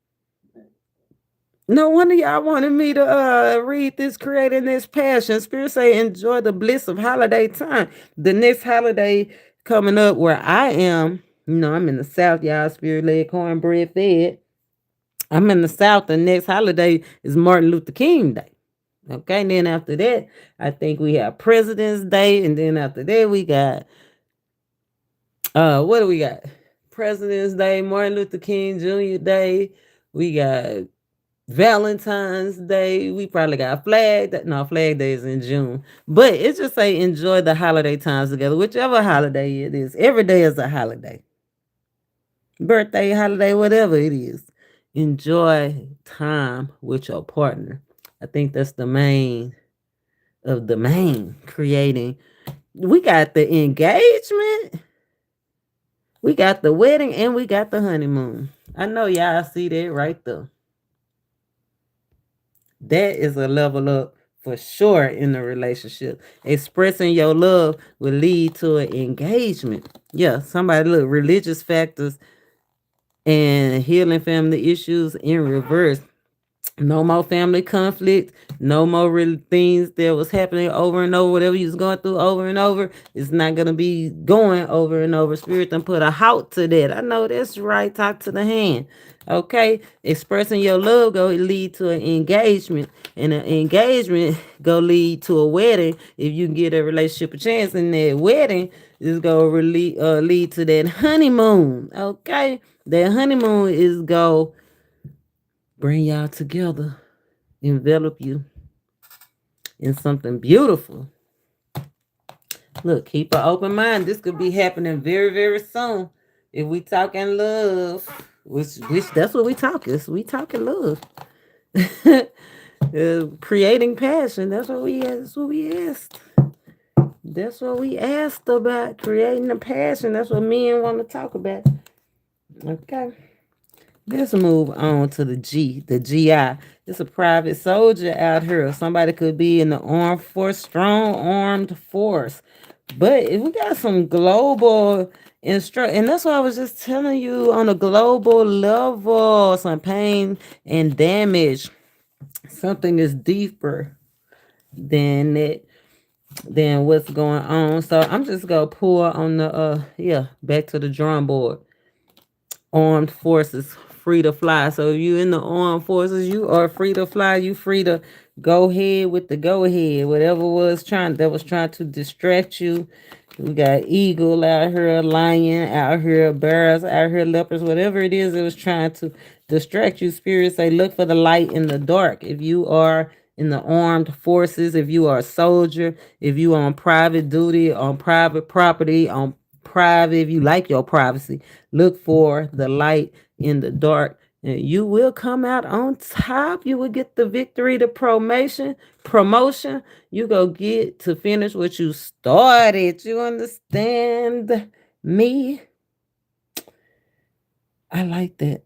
No wonder y'all wanted me to read this, creating this passion. Spirit say enjoy the bliss of holiday time. The next holiday coming up where I am, I'm in the South, y'all. Spirit led, cornbread fed. I'm in the South. The next holiday is Martin Luther King Day. Okay, and then after that, I think we have President's Day, and then after that we got what do we got? President's Day, Martin Luther King Jr. Day. We got Valentine's Day. We probably got Flag Day is in June. But it just say enjoy the holiday times together, whichever holiday it is. Every day is a holiday. Birthday, holiday, whatever it is. Enjoy time with your partner. I think that's the main of the main creating. We got the engagement, we got the wedding, and we got the honeymoon. I know y'all see that right there. That is a level up for sure in the relationship. Expressing your love will lead to an engagement. Yeah, somebody look, religious factors and healing family issues in reverse. No more family conflict. No more real things that was happening over and over. Whatever you was going through over and over, it's not gonna be going over and over. Spirit done put a halt to that. I know that's right. Talk to the hand. Okay, expressing your love go lead to an engagement, and an engagement go lead to a wedding. If you can get a relationship a chance, and that wedding is gonna really lead to that honeymoon. Okay, that honeymoon is go bring y'all together, envelop you in something beautiful. Look, keep an open mind. This could be happening very, very soon. If we talking love, which that's what we talking. We talking love. Creating passion. That's what we asked. That's what we asked. That's what we asked about. Creating a passion. That's what men want to talk about. Okay. Let's move on to the GI. It's a private soldier out here. Somebody could be in the armed force, strong armed force. But if we got some global and that's why I was just telling you on a global level, some pain and damage. Something is deeper than it than what's going on. So I'm just gonna pull on the back to the drum board. Armed forces, free to fly. So if you in the armed forces, you are free to fly. You free to go ahead with the go ahead. Whatever was trying to distract you. We got eagle out here, lion out here, bears out here, leopards, whatever it is that was trying to distract you. Spirit say look for the light in the dark. If you are in the armed forces, if you are a soldier, if you are on private duty, on private property, on private, if you like your privacy, look for the light in the dark, and you will come out on top. You will get the victory, the promotion. You go get to finish what you started. You understand me? I like that.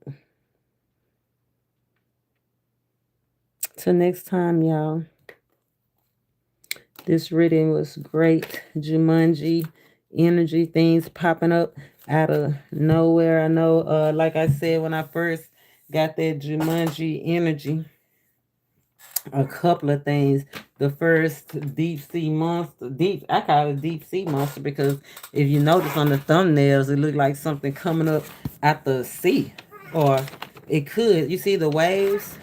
Till next time, y'all. This reading was great. Jumanji energy, things popping up out of nowhere. I know, like I said, when I first got that Jumanji energy, a couple of things. The first deep sea monster, I call it deep sea monster because if you notice on the thumbnails, it looked like something coming up out the sea. Or it could. You see the waves?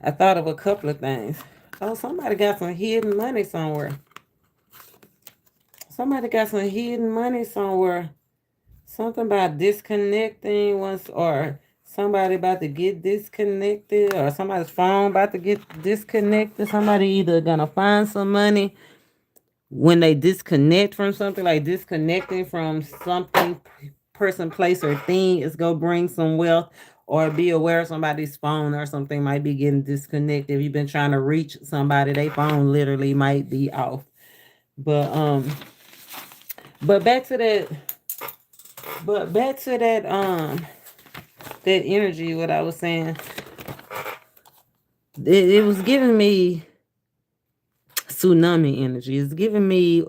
I thought of a couple of things. Oh, somebody got some hidden money somewhere. Somebody got some hidden money somewhere. Something about disconnecting once, or somebody about to get disconnected, or somebody's phone about to get disconnected. Somebody either gonna find some money when they disconnect from something, like disconnecting from something, person, place, or thing is gonna bring some wealth, or be aware somebody's phone or something might be getting disconnected. If you've been trying to reach somebody, their phone literally might be off. But back to that. That energy. What I was saying, it was giving me tsunami energy. It's giving me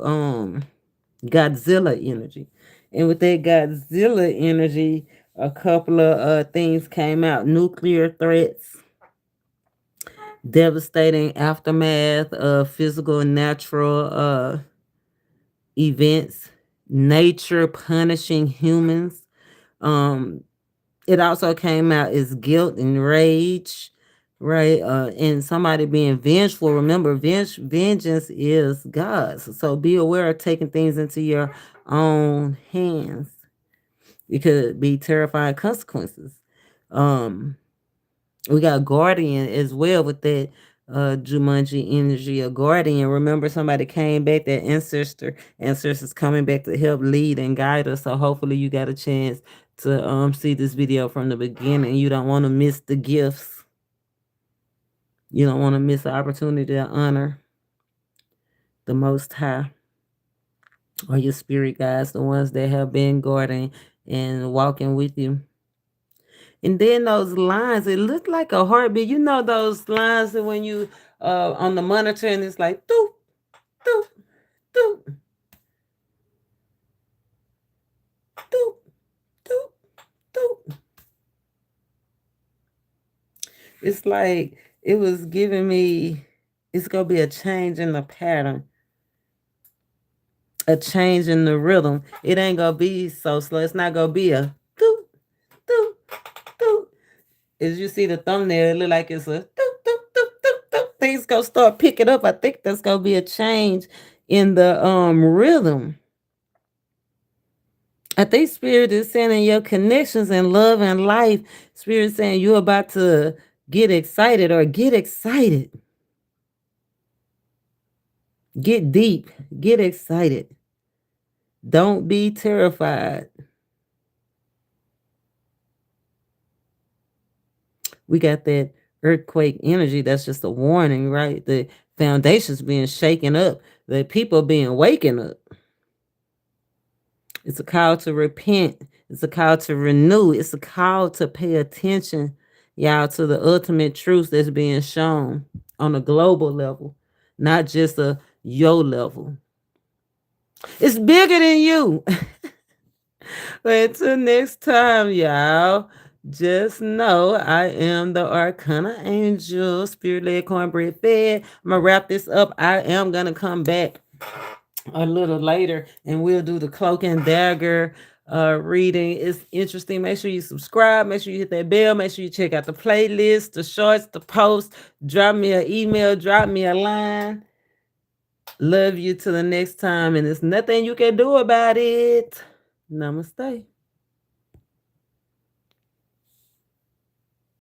Godzilla energy, and with that Godzilla energy, a couple of things came out: nuclear threats, devastating aftermath of physical and natural events, nature punishing humans. It also came out as guilt and rage, right? And somebody being vengeful. Remember, vengeance is God's. So be aware of taking things into your own hands. It could be terrifying consequences. Um, we got guardian as well with that Jumanji energy. A guardian. Remember, somebody came back. That ancestors coming back to help lead and guide us. So hopefully, you got a chance to see this video from the beginning. You don't want to miss the gifts. You don't want to miss the opportunity to honor the Most High or your spirit guides, the ones that have been guarding and walking with you. And then those lines, it looked like a heartbeat. You know those lines that when you on the monitor and it's like doop, doop, doop, doop, doop, doop. It's like it was giving me, it's gonna be a change in the pattern, a change in the rhythm. It ain't gonna be so slow. It's not gonna be a doop, doop, doop. As you see the thumbnail, it look like it's a doop, doop, doop, doop, doop. Things gonna start picking up. I think that's gonna be a change in the rhythm. I think Spirit is saying in your connections and love and life, Spirit is saying you're about to get excited or get excited. Get deep. Get excited. Don't be terrified. We got that earthquake energy. That's just a warning, right? The foundation's being shaken up. The people being waken up. It's a call to repent. It's a call to renew. It's a call to pay attention, y'all, to the ultimate truth that's being shown on a global level, not just a yo level. It's bigger than you. But until next time, y'all, just know I am the Arcana Angel, Spirit-led cornbread fed. I'm going to wrap this up. I am going to come back a little later and we'll do the cloak and dagger reading. It's interesting. Make sure you subscribe. Make sure you hit that bell. Make sure you check out the playlist, the shorts, the posts. Drop me an email. Drop me a line. Love you till the next time, and there's nothing you can do about it. Namaste.